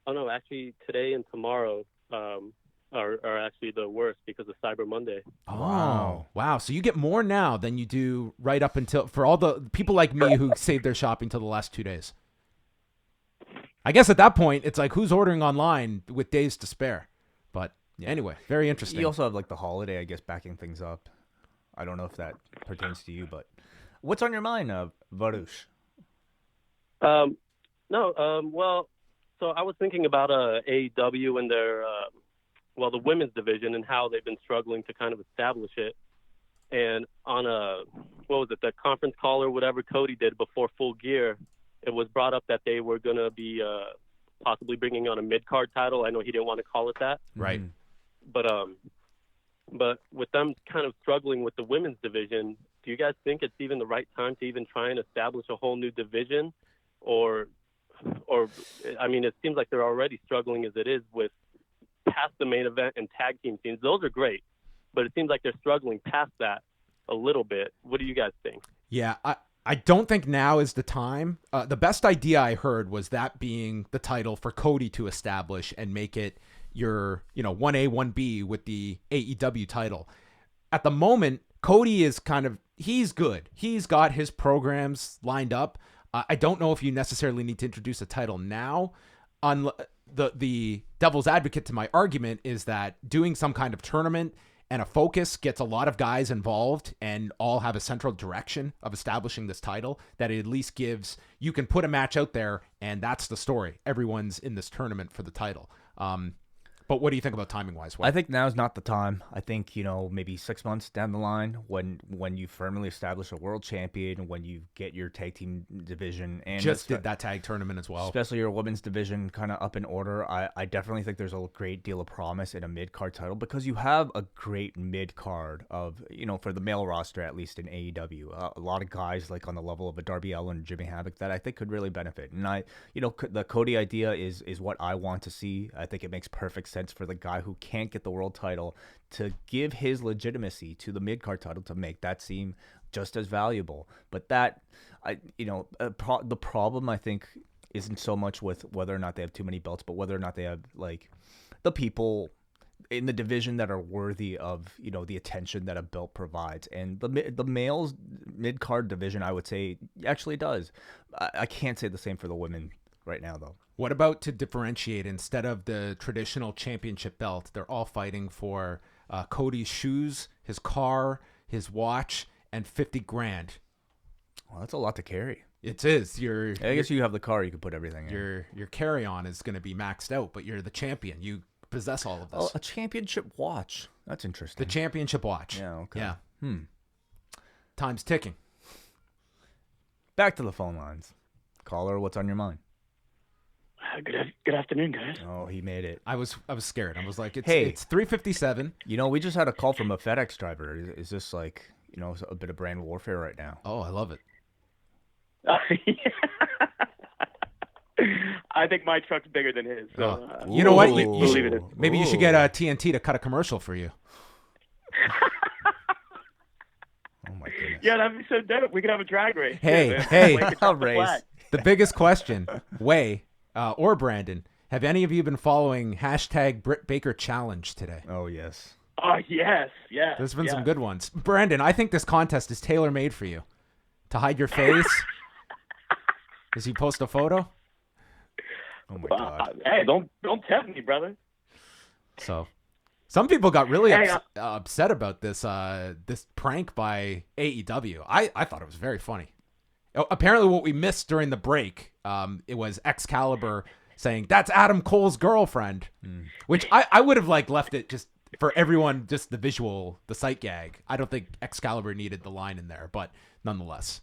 Oh no, actually today and tomorrow are actually the worst because of Cyber Monday. Oh, wow. So you get more now than you do right up until, for all the people like me who saved their shopping till the last 2 days. I guess at that point, it's like, who's ordering online with days to spare? But anyway, very interesting. You also have like the holiday, I guess, backing things up. I don't know if that pertains to you, but what's on your mind, Varush? Well, so I was thinking about AEW and their, the women's division and how they've been struggling to kind of establish it. And on the conference call or whatever Cody did before Full Gear, it was brought up that they were going to be possibly bringing on a mid-card title. I know he didn't want to call it that. Right. But with them kind of struggling with the women's division, do you guys think it's even the right time to even try and establish a whole new division? Or I mean, it seems like they're already struggling as it is with past the main event and tag team scenes. Those are great, but it seems like they're struggling past that a little bit. What do you guys think? Yeah, I don't think now is the time. The best idea I heard was that being the title for Cody to establish and make it your, 1A, 1B with the AEW title. At the moment, Cody is he's good. He's got his programs lined up. I don't know if you necessarily need to introduce a title now. On the devil's advocate to my argument is that doing some kind of tournament and a focus gets a lot of guys involved and all have a central direction of establishing this title, that it at least gives, you can put a match out there and that's the story. Everyone's in this tournament for the title. But what do you think about timing-wise? I think now's not the time. I think, maybe 6 months down the line when you firmly establish a world champion, when you get your tag team division. And just did that tag tournament as well. Especially your women's division kind of up in order. I definitely think there's a great deal of promise in a mid-card title because you have a great mid-card of, for the male roster, at least in AEW. A lot of guys like on the level of a Darby Allin and Jimmy Havoc that I think could really benefit. And the Cody idea is what I want to see. I think it makes perfect sense for the guy who can't get the world title to give his legitimacy to the mid-card title to make that seem just as valuable. But the problem I think isn't so much with whether or not they have too many belts, but whether or not they have like the people in the division that are worthy of the attention that a belt provides. And the males mid-card division, I would say, actually does. I can't say the same for the women right now, though. What about to differentiate, instead of the traditional championship belt, they're all fighting for Cody's shoes, his car, his watch, and $50,000. Well, that's a lot to carry. It is. I guess you have the car, you can put everything in. Your carry-on is going to be maxed out, but you're the champion. You possess all of this. Oh, a championship watch. That's interesting. The championship watch. Yeah, okay. Yeah. Time's ticking. Back to the phone lines. Caller, what's on your mind? Good afternoon, guys. Oh, he made it. I was scared. I was like, it's 3:57. We just had a call from a FedEx driver. Is this like, a bit of brand warfare right now? Oh, I love it. I think my truck's bigger than his. So, you know what? Maybe you should get TNT to cut a commercial for you. Oh my goodness. Yeah, that'd be so dope. We could have a drag race. Hey, I'll race. The biggest question, Way or Brandon, have any of you been following #Britt Baker Challenge today? Oh, yes. Oh, yes. There's been some good ones. Brandon, I think this contest is tailor-made for you. To hide your face? Does he post a photo? Oh, my God. Hey, don't tempt me, brother. So, some people got really upset about this this prank by AEW. I thought it was very funny. Apparently what we missed during the break, it was Excalibur saying, "That's Adam Cole's girlfriend," which I would have left it just for everyone, just the visual, the sight gag. I don't think Excalibur needed the line in there, but nonetheless,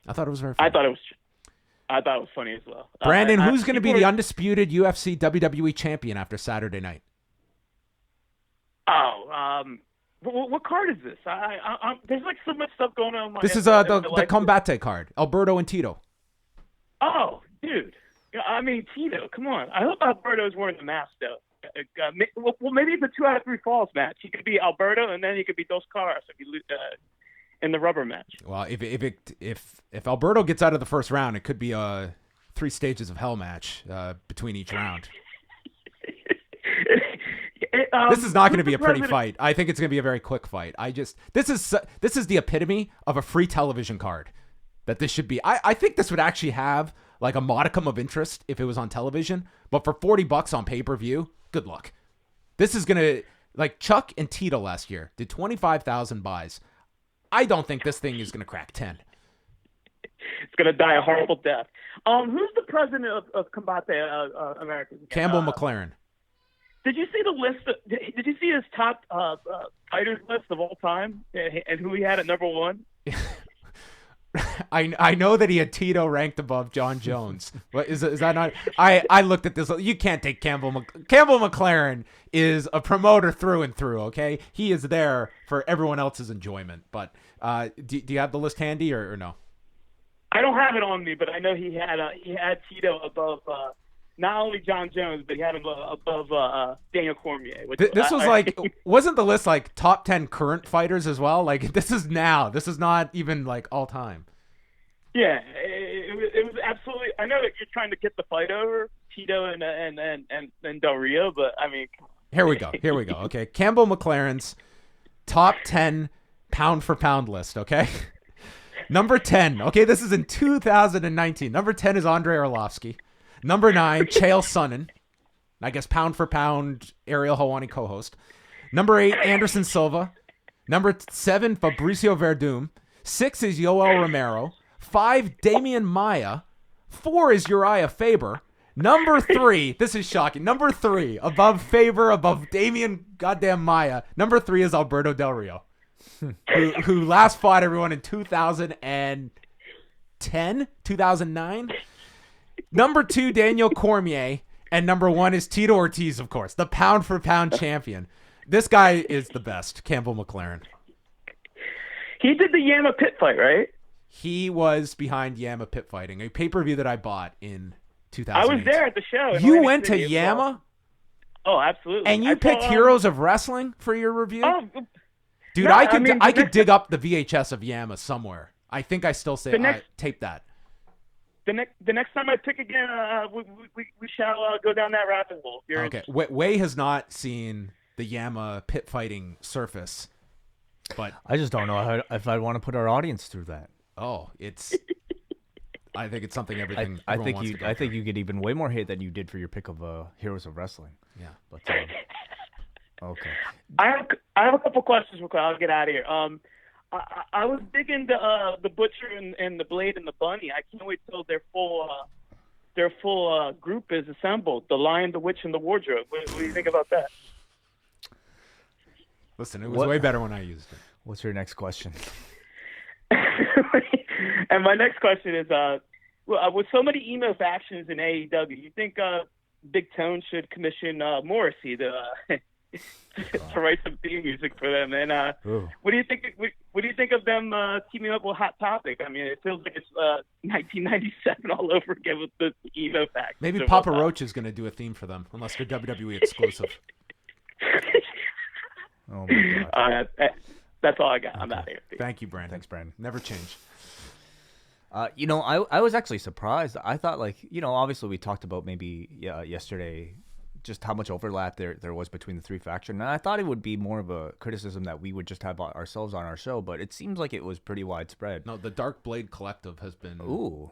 I thought it was very funny. I thought it was funny as well. Brandon, who's going to be the undisputed UFC WWE champion after Saturday night? What card is this? There's so much stuff going on. This is the Combate card, Alberto and Tito. Oh, dude. I mean, Tito, come on. I hope Alberto's wearing the mask, though. Well, maybe it's a 2 out of 3 falls match. He could be Alberto, and then he could be Dos Caras in the rubber match. Well, if Alberto gets out of the first round, it could be a 3 stages of hell match between each round. This is not going to be a pretty fight. I think it's going to be a very quick fight. This is the epitome of a free television card that this should be. I think this would actually have like a modicum of interest if it was on television, but for $40 on pay-per-view, good luck. This is going to, like Chuck and Tito last year did 25,000 buys. I don't think this thing is going to crack 10. It's going to die a horrible death. Who's the president of Combate Americas? Campbell McLaren. Did you see the list? Did you see his top fighters list of all time and who he had at number one? I know that he had Tito ranked above John Jones. But is that not? I looked at this. You can't take Campbell McLaren is a promoter through and through. Okay, he is there for everyone else's enjoyment. But do you have the list handy or no? I don't have it on me, but I know he had Tito above not only John Jones, but he had him above Daniel Cormier. This was wasn't the list like top 10 current fighters as well? Like this is now. This is not even like all time. Yeah, it was absolutely. I know that you're trying to get the fight over Tito and Del Rio, but I mean. Here we go. Okay, Campbell McLaren's top 10 pound for pound list. Okay. Number 10. Okay, this is in 2019. Number 10 is Andrei Arlovsky. Number 9, Chael Sonnen. I guess pound for pound Ariel Helwani co-host. Number 8, Anderson Silva. Number 7, Fabricio Verdum. 6 is Yoel Romero. 5, Damian Maia. 4 is Uriah Faber. Number 3, this is shocking. Number 3, above Faber, above Damian goddamn Maia. Number 3 is Alberto Del Rio. who last fought everyone in 2010, 2009. Number 2, Daniel Cormier. And number 1 is Tito Ortiz, of course, the pound for pound champion. This guy is the best, Campbell McLaren. He did the Yama pit fight, right? He was behind Yama pit fighting, a pay-per-view that I bought in 2008. I was there at the show. You went to Yama? Oh, absolutely. And you picked Heroes of Wrestling for your review? Oh, dude, no, I could dig up the VHS of Yama somewhere. I think I still say tape that. The next time I pick again, we shall go down that rabbit hole. Okay, Way has not seen the Yama pit fighting surface, but I just don't know if I want to put our audience through that. Oh, I think it's something I think you get even way more hate than you did for your pick of Heroes of Wrestling. Yeah, but okay. I have a couple questions real quick. I'll get out of here. I was digging the Butcher and the Blade and the Bunny. I can't wait till their full group is assembled. The Lion, the Witch, and the Wardrobe. What do you think about that? Listen, it was way better when I used it. What's your next question? And my next question is, with so many emo factions in AEW, you think Big Tone should commission Morrissey to write some theme music for them? And what do you think? What do you think of them teaming up with Hot Topic? I mean, it feels like it's 1997 all over again with the emo faction. Maybe Papa Roach is going to do a theme for them, unless they're WWE exclusive. Oh my God. That's all I got. Okay. I'm out of here. Thank you, Brandon. Thanks, Brandon. Never change. I was actually surprised. I thought, obviously we talked about maybe yesterday just how much overlap there was between the three factions. And I thought it would be more of a criticism that we would just have ourselves on our show, but it seems like it was pretty widespread. No, the Dark Blade Collective has been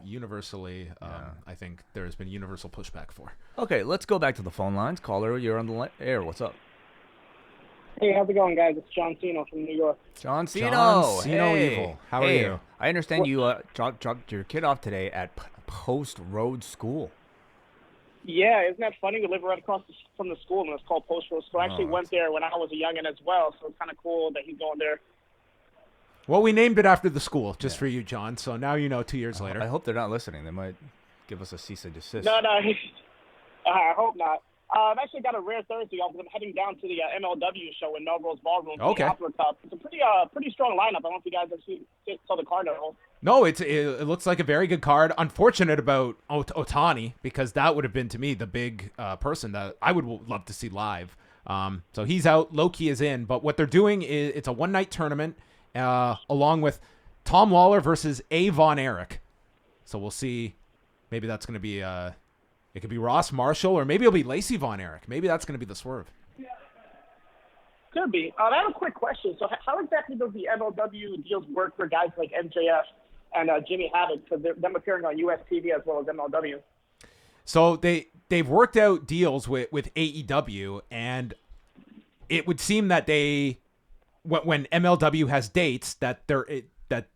universally, I think there has been universal pushback for. Okay, let's go back to the phone lines. Caller, you're on the air. What's up? Hey, how's it going, guys? It's John Cino from New York. John Cino. Hey. Evil. How are you? I understand you dropped your kid off today at Post Road School. Yeah, isn't that funny? We live right across from the school, and it's called Post Road School. I actually went there when I was a youngin' as well, so it's kind of cool that he's going there. Well, we named it after the school, just for you, John, so now you know 2 years later. I hope they're not listening. They might give us a cease and desist. No, I hope not. I've actually got a rare Thursday off because I'm heading down to the MLW show in Melrose Ballroom for the Opera Cup. It's a pretty strong lineup. I don't know if you guys have saw the card at all. No, it looks like a very good card. Unfortunate about Otani, because that would have been, to me, the big person that I would love to see live. So he's out. Loki is in. But what they're doing is it's a one-night tournament along with Tom Lawler versus A. Von Erich. So we'll see. Maybe that's going to be... It could be Ross Marshall, or maybe it'll be Lacey Von Erich. Maybe that's going to be the swerve. Could be. I have a quick question. So how exactly does the MLW deals work for guys like MJF? and Jimmy Havoc, for them appearing on US TV as well as MLW. So they've worked out deals with AEW, and it would seem that when MLW has dates that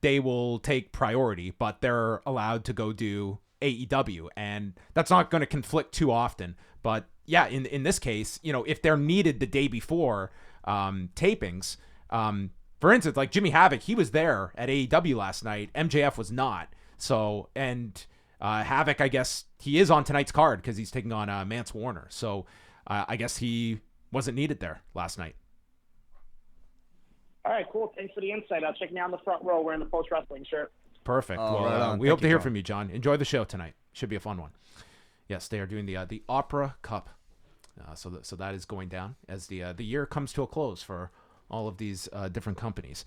they will take priority, but they're allowed to go do AEW, and that's not going to conflict too often. But yeah, in this case, if they're needed the day before tapings, for instance, like Jimmy Havoc, he was there at AEW last night. MJF was not. So, and Havoc, I guess he is on tonight's card because he's taking on Mance Warner. So I guess he wasn't needed there last night. All right, cool. Thanks for the insight. Check me out in the front row wearing the Post Wrestling shirt. Perfect. Well, we hope to hear from you, John. Enjoy the show tonight. Should be a fun one. Yes, they are doing the Opera Cup. So that is going down as the year comes to a close for all of these different companies.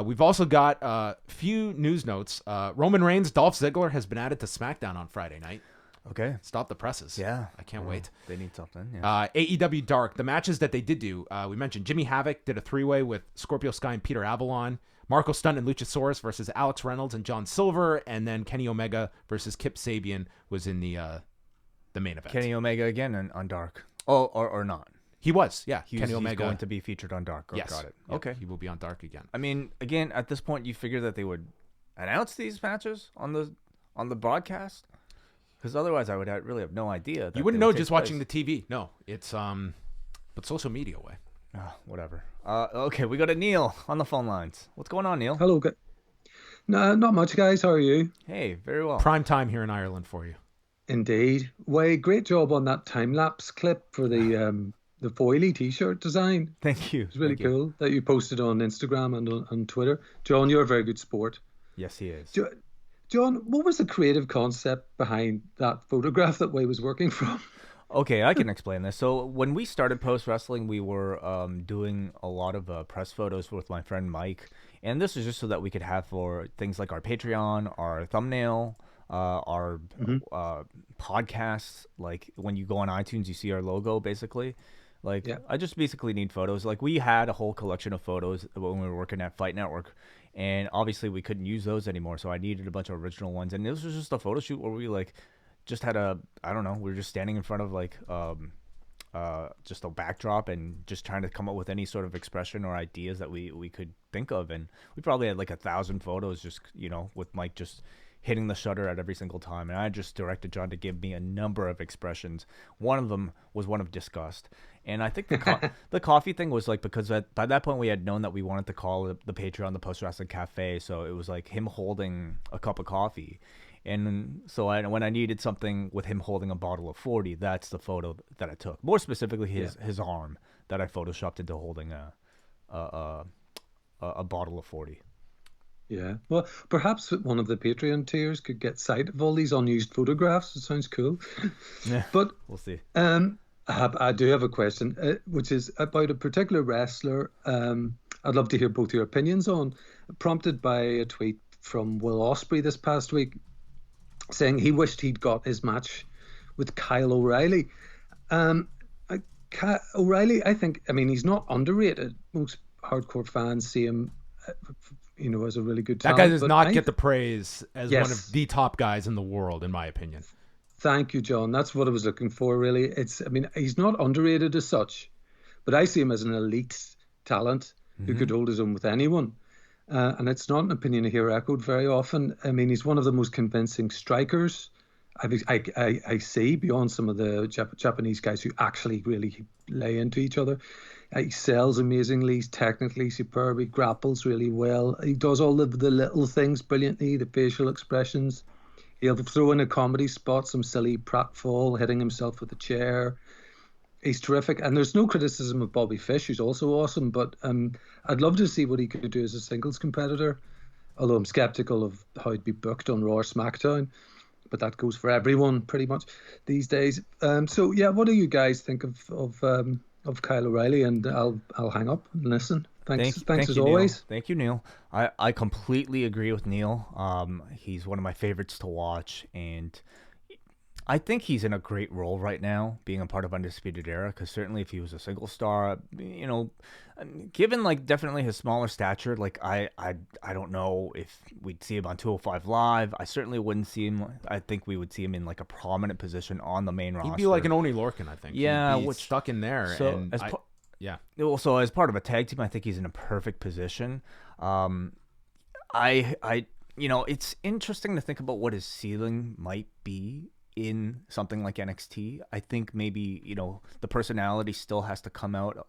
We've also got a few news notes. Roman Reigns, Dolph Ziggler has been added to SmackDown on Friday night. Okay. Stop the presses. Yeah. I can't wait. They need something. Yeah. AEW Dark, the matches that they did do, we mentioned Jimmy Havoc did a 3-way with Scorpio Sky and Peter Avalon. Marco Stunt and Luchasaurus versus Alex Reynolds and John Silver. And then Kenny Omega versus Kip Sabian was in the main event. Kenny Omega again on Dark. Oh, or not. He was, yeah. Kenny Omega going to be featured on Dark. Yes. Got it. Yep, okay. He will be on Dark again. I mean, again, at this point, you figure that they would announce these matches on the broadcast, because otherwise, I would really have no idea. You wouldn't know just watching the TV. No, it's but social media way. Whatever. Okay, we got a Neil on the phone lines. What's going on, Neil? Hello. No, not much, guys. How are you? Hey, very well. Prime time here in Ireland for you. Indeed. Way, great job on that time lapse clip for the foily T-shirt design. Thank you. It's really cool that you posted on Instagram and on Twitter. John, you're a very good sport. Yes, he is. John, what was the creative concept behind that photograph that Way was working from? Okay, I can explain this. So when we started Post Wrestling, we were doing a lot of press photos with my friend Mike, and this is just so that we could have for things like our Patreon, our thumbnail, our podcasts. Like when you go on iTunes, you see our logo basically. Like I just basically need photos. Like we had a whole collection of photos when we were working at Fight Network, and obviously we couldn't use those anymore. So I needed a bunch of original ones, and this was just a photo shoot where we just had I don't know, we were just standing in front of just a backdrop and just trying to come up with any sort of expression or ideas that we could think of, and we probably had like 1,000 photos just with Mike just hitting the shutter at every single time, and I just directed John to give me a number of expressions. One of them was one of disgust, and I think the coffee thing was like because by that point we had known that we wanted to call the Patreon the Post Wrestling Café, so it was like him holding a cup of coffee. And so when I needed something with him holding a bottle of 40, that's the photo that I took. More specifically, his arm that I photoshopped into holding a bottle of 40. Yeah. Well, perhaps one of the Patreon tiers could get sight of all these unused photographs. It sounds cool. Yeah. But we'll see. I do have a question, which is about a particular wrestler. I'd love to hear both your opinions on, prompted by a tweet from Will Ospreay this past week, saying he wished he'd got his match with Kyle O'Reilly. O'Reilly, I think, he's not underrated. Most hardcore fans see him, as a really good talent. That guy does not get the praise as one of the top guys in the world, in my opinion. Thank you, John. That's what I was looking for, really. He's not underrated as such, but I see him as an elite talent who could hold his own with anyone. And it's not an opinion I hear echoed very often. He's one of the most convincing strikers I see beyond some of the Japanese guys who actually really lay into each other. He sells amazingly. He's technically superb. He grapples really well. He does all of the little things brilliantly, the facial expressions. He'll throw in a comedy spot, some silly pratfall, hitting himself with a chair. He's terrific. And there's no criticism of Bobby Fish, who's also awesome, but I'd love to see what he could do as a singles competitor, although I'm skeptical of how he'd be booked on Raw or SmackDown, but that goes for everyone pretty much these days. So yeah, what do you guys think of Kyle O'Reilly? And I'll hang up and listen. Thanks as always. Neil. Thank you, Neil. I completely agree with Neil. He's one of my favorites to watch, and I think he's in a great role right now, being a part of Undisputed Era, because certainly if he was a single star, given like definitely his smaller stature, like I don't know if we'd see him on 205 Live. I certainly wouldn't see him. I think we would see him in like a prominent position on the main roster. He'd be like an Oni Lorcan, I think. Yeah, He'd be stuck in there. So and yeah. Also, as part of a tag team, I think he's in a perfect position. It's interesting to think about what his ceiling might be in something like NXT. I think maybe, the personality still has to come out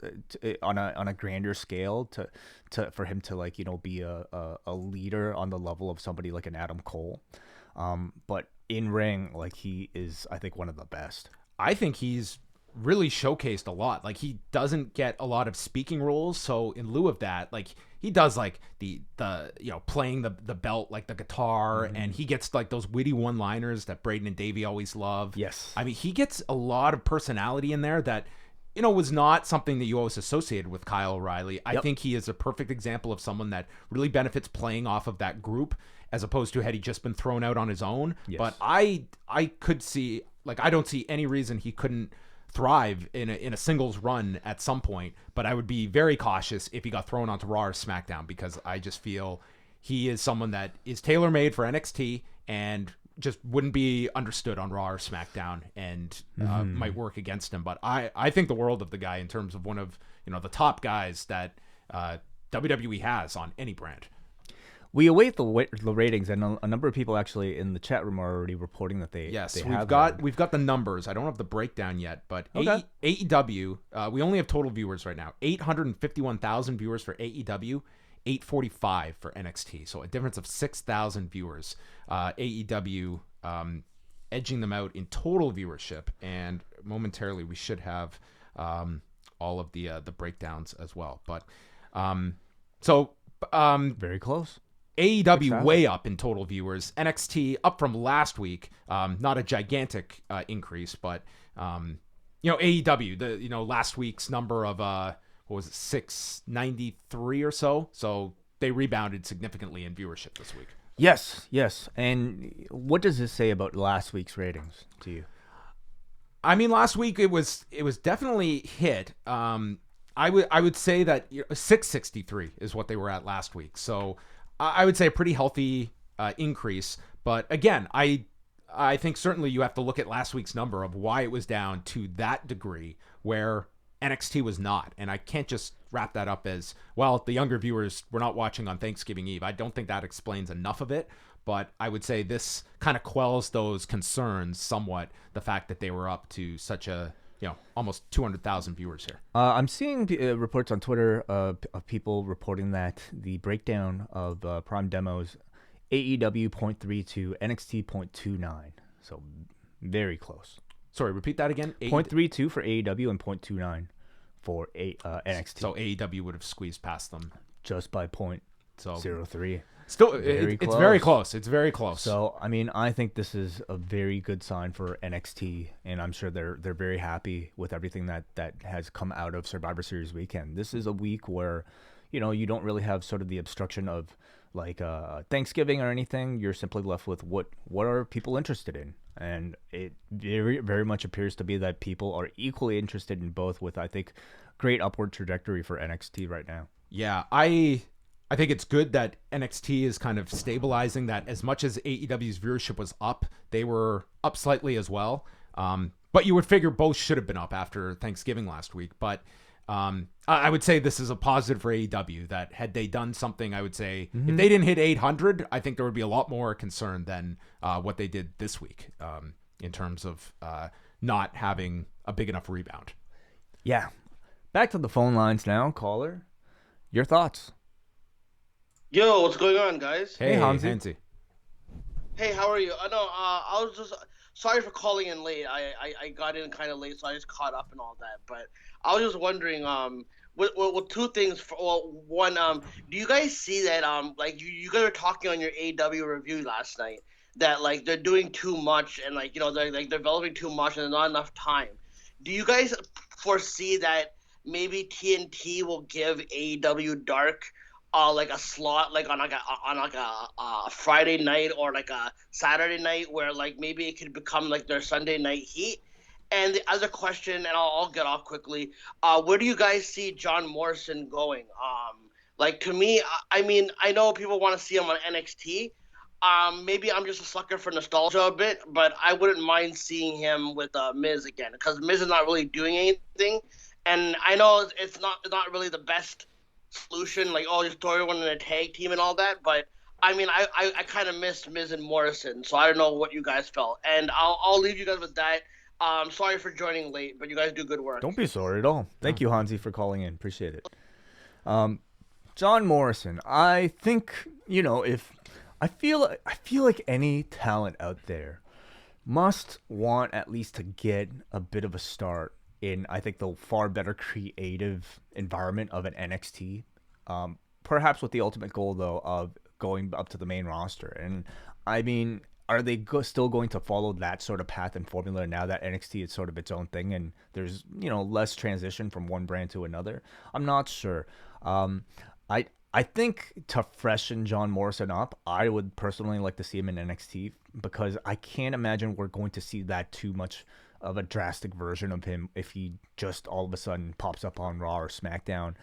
on a grander scale for him to be a leader on the level of somebody like an Adam Cole. But in ring, like, he is, I think, one of the best. I think he's really showcased a lot. Like, he doesn't get a lot of speaking roles, so in lieu of that, like, he does like the playing the belt, like the guitar, and he gets like those witty one-liners that Braden and Davey always love. Yes. I mean, he gets a lot of personality in there that was not something that you always associated with Kyle O'Reilly. I think he is a perfect example of someone that really benefits playing off of that group, as opposed to had he just been thrown out on his own. Yes. But I could see, like, I don't see any reason he couldn't thrive in a singles run at some point, but I would be very cautious if he got thrown onto Raw or SmackDown, because I just feel he is someone that is tailor-made for NXT and just wouldn't be understood on Raw or SmackDown, and might work against him. But I think the world of the guy in terms of one of the top guys that WWE has on any brand. We await the ratings, and a number of people actually in the chat room are already reporting that they we've got the numbers. I don't have the breakdown yet, but okay. AEW, we only have total viewers right now. 851,000 viewers for AEW, 845 for NXT. So a difference of 6,000 viewers. AEW edging them out in total viewership, and momentarily we should have all of the breakdowns as well. But very close. AEW way up in total viewers. NXT up from last week. Not a gigantic increase, but AEW, the last week's number of 693 or so. So they rebounded significantly in viewership this week. Yes. And what does this say about last week's ratings to you? I mean, last week it was definitely hit. I would say that 663 is what they were at last week. So I would say a pretty healthy increase. But again, I think certainly you have to look at last week's number of why it was down to that degree where NXT was not. And I can't just wrap that up as, well, the younger viewers were not watching on Thanksgiving Eve. I don't think that explains enough of it. But I would say this kind of quells those concerns somewhat, the fact that they were up to such a almost 200,000 viewers here. I'm seeing reports on Twitter of people reporting that the breakdown of Prime demos, AEW 0.32, NXT 0.29. So very close. Sorry, repeat that again. 0.32 for AEW and 0.29 for NXT. So AEW would have squeezed past them just by 0.03. Still, it's very close. It's very close. So, I mean, I think this is a very good sign for NXT, and I'm sure they're very happy with everything that has come out of Survivor Series weekend. This is a week where, you don't really have sort of the obstruction of like Thanksgiving or anything. You're simply left with what are people interested in, and it very, very much appears to be that people are equally interested in both, with, I think, great upward trajectory for NXT right now. Yeah, I think it's good that NXT is kind of stabilizing that. As much as AEW's viewership was up, they were up slightly as well. But you would figure both should have been up after Thanksgiving last week. But I would say this is a positive for AEW, that had they done something, I would say, if they didn't hit 800, I think there would be a lot more concern than what they did this week in terms of not having a big enough rebound. Yeah. Back to the phone lines now. Caller, your thoughts? Yo, what's going on, guys? Hey, Hansi. Hey, how are you? I was just sorry for calling in late. I got in kind of late, so I just caught up and all that. But I was just wondering, with two things. One, do you guys see that like you guys were talking on your AEW review last night that like they're doing too much and like they're like developing too much and there's not enough time. Do you guys foresee that maybe TNT will give AEW Dark like a slot like on a Friday night or like a Saturday night where like maybe it could become like their Sunday night heat. And the other question, and I'll get off quickly. Where do you guys see John Morrison going? Like to me, I mean, I know people want to see him on NXT. Maybe I'm just a sucker for nostalgia a bit, but I wouldn't mind seeing him with Miz again because Miz is not really doing anything, and I know it's not really the best solution, like just throw everyone in a tag team and all that. But I mean, I kind of missed Miz and Morrison, so I don't know what you guys felt, and I'll leave you guys with that. Sorry for joining late, but you guys do good work. Don't be sorry at all. Thank you, Hansi, for calling in. Appreciate it. John Morrison, I think, if I feel like any talent out there must want at least to get a bit of a start in, I think, the far better creative environment of an NXT. Perhaps with the ultimate goal, though, of going up to the main roster. And I mean, are they still going to follow that sort of path and formula now that NXT is sort of its own thing and there's, less transition from one brand to another? I'm not sure. I think to freshen John Morrison up, I would personally like to see him in NXT because I can't imagine we're going to see that too much of a drastic version of him if he just all of a sudden pops up on Raw or SmackDown.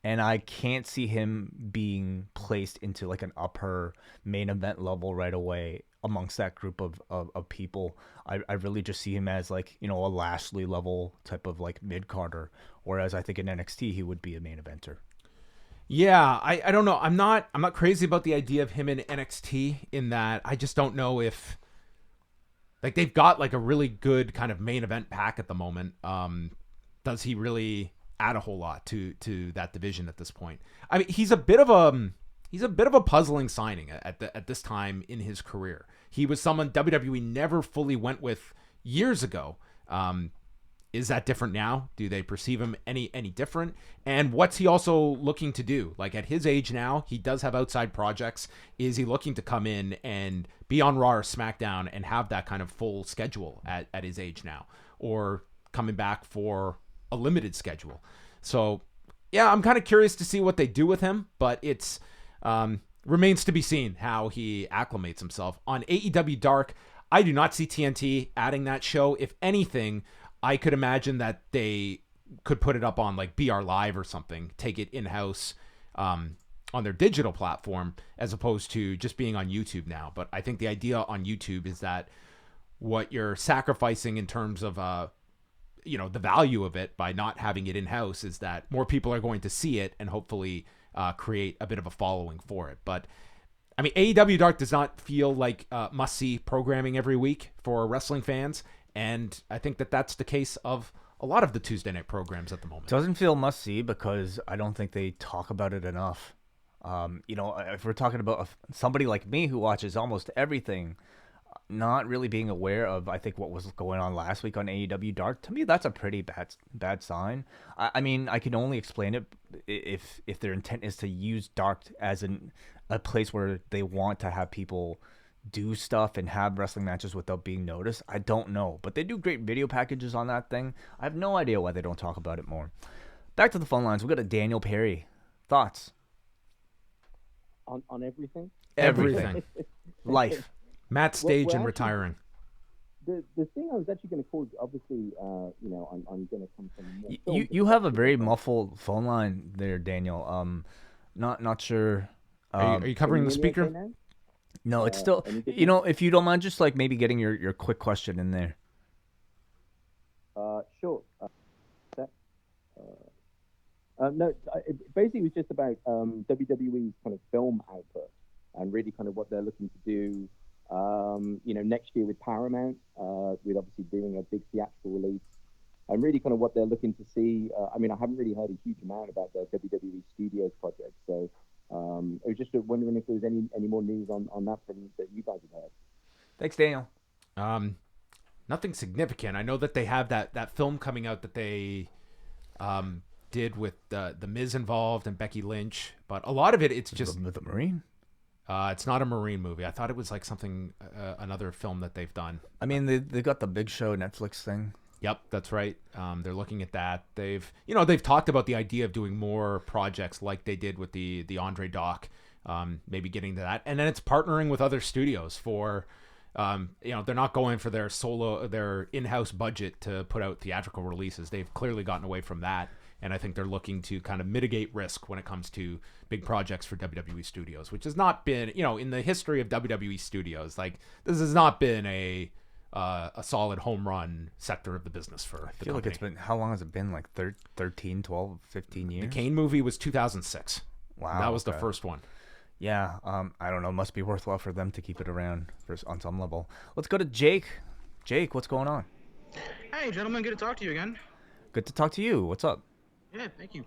And I can't see him being placed into like an upper main event level right away amongst that group of people. I really just see him as like, a Lashley level type of like mid-carder, whereas I think in NXT he would be a main eventer. Yeah, I don't know. I'm not crazy about the idea of him in NXT in that I just don't know if like they've got like a really good kind of main event pack at the moment. Does he really add a whole lot to that division at this point? I mean, he's a bit of a puzzling signing at this time in his career. He was someone WWE never fully went with years ago. Is that different now? Do they perceive him any different? And what's he also looking to do? Like at his age now, he does have outside projects. Is he looking to come in and be on Raw or SmackDown and have that kind of full schedule at his age now? Or coming back for a limited schedule? So, yeah, I'm kind of curious to see what they do with him, but it's remains to be seen how he acclimates himself. On AEW Dark, I do not see TNT adding that show. If anything, I could imagine that they could put it up on like BR Live or something, take it in-house on their digital platform as opposed to just being on YouTube now. But I think the idea on YouTube is that what you're sacrificing in terms of the value of it by not having it in-house is that more people are going to see it and hopefully create a bit of a following for it. But I mean, AEW Dark does not feel like must-see programming every week for wrestling fans. And I think that that's the case of a lot of the Tuesday night programs at the moment. Doesn't feel must-see because I don't think they talk about it enough. If we're talking about somebody like me who watches almost everything, not really being aware of, I think, what was going on last week on AEW Dark, to me, that's a pretty bad sign. I mean, I can only explain it if their intent is to use Dark as a place where they want to have people do stuff and have wrestling matches without being noticed. I don't know, but they do great video packages on that thing. I have no idea why they don't talk about it more. Back to the phone lines. We've got a Daniel Perry. Thoughts? On everything? Everything. Life. Matt's stage and retiring. The thing I was actually going to call, obviously, I'm going to come from... You have a very muffled phone line there, Daniel. Not sure... Are you covering the speaker? Okay no, it's still... if you don't mind, just like maybe getting your quick question in there. Sure. No, basically it was just about WWE's kind of film output and really kind of what they're looking to do, next year with Paramount, with obviously doing a big theatrical release, and really kind of what they're looking to see. I haven't really heard a huge amount about their WWE Studios project, so I was just wondering if there was any more news on that that you guys have heard. Thanks, Daniel. Nothing significant. I know that they have that film coming out that they did with the Miz involved and Becky Lynch, but a lot of it's just with the Marine. It's not a Marine movie. I thought it was like something another film that they've done. I mean, they got the Big Show Netflix thing. Yep, that's right. They're looking at that. They've talked about the idea of doing more projects like they did with the Andre doc, maybe getting to that, and then it's partnering with other studios for, they're not going for their in-house budget to put out theatrical releases. They've clearly gotten away from that, and I think they're looking to kind of mitigate risk when it comes to big projects for WWE Studios, which has not been, in the history of WWE Studios, like this has not been a solid home run sector of the business for the company. I feel like it's been, how long has it been? Like 13, 12, 15 years? The Kane movie was 2006. Wow. That was the first one. Yeah, I don't know. Must be worthwhile for them to keep it around on some level. Let's go to Jake. Jake, what's going on? Hey, gentlemen. Good to talk to you again. Good to talk to you. What's up? Yeah, thank you.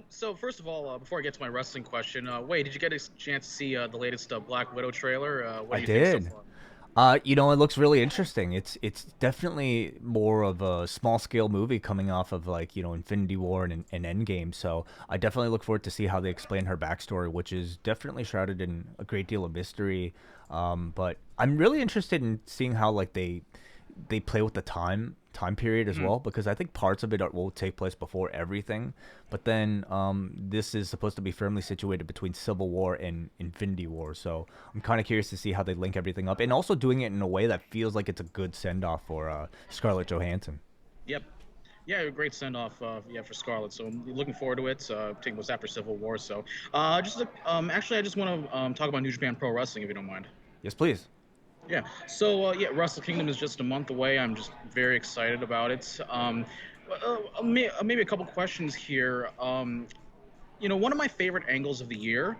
So first of all, before I get to my wrestling question, Wade, did you get a chance to see the latest Black Widow trailer? What do you think so far? It looks really interesting. It's definitely more of a small scale movie coming off of Infinity War and Endgame. So I definitely look forward to see how they explain her backstory, which is definitely shrouded in a great deal of mystery. But I'm really interested in seeing how they play with the time period as well, because I think parts of it will take place before everything, but then this is supposed to be firmly situated between Civil War and Infinity War, so I'm kind of curious to see how they link everything up, and also doing it in a way that feels like it's a good send-off for Scarlett Johansson. Yep. Yeah, a great send-off for Scarlett, so I'm looking forward to it, taking place after Civil War, so actually I just want to talk about New Japan Pro Wrestling, if you don't mind. Yes, please. Yeah. So Wrestle Kingdom is just a month away. I'm just very excited about it. Maybe a couple questions here. One of my favorite angles of the year,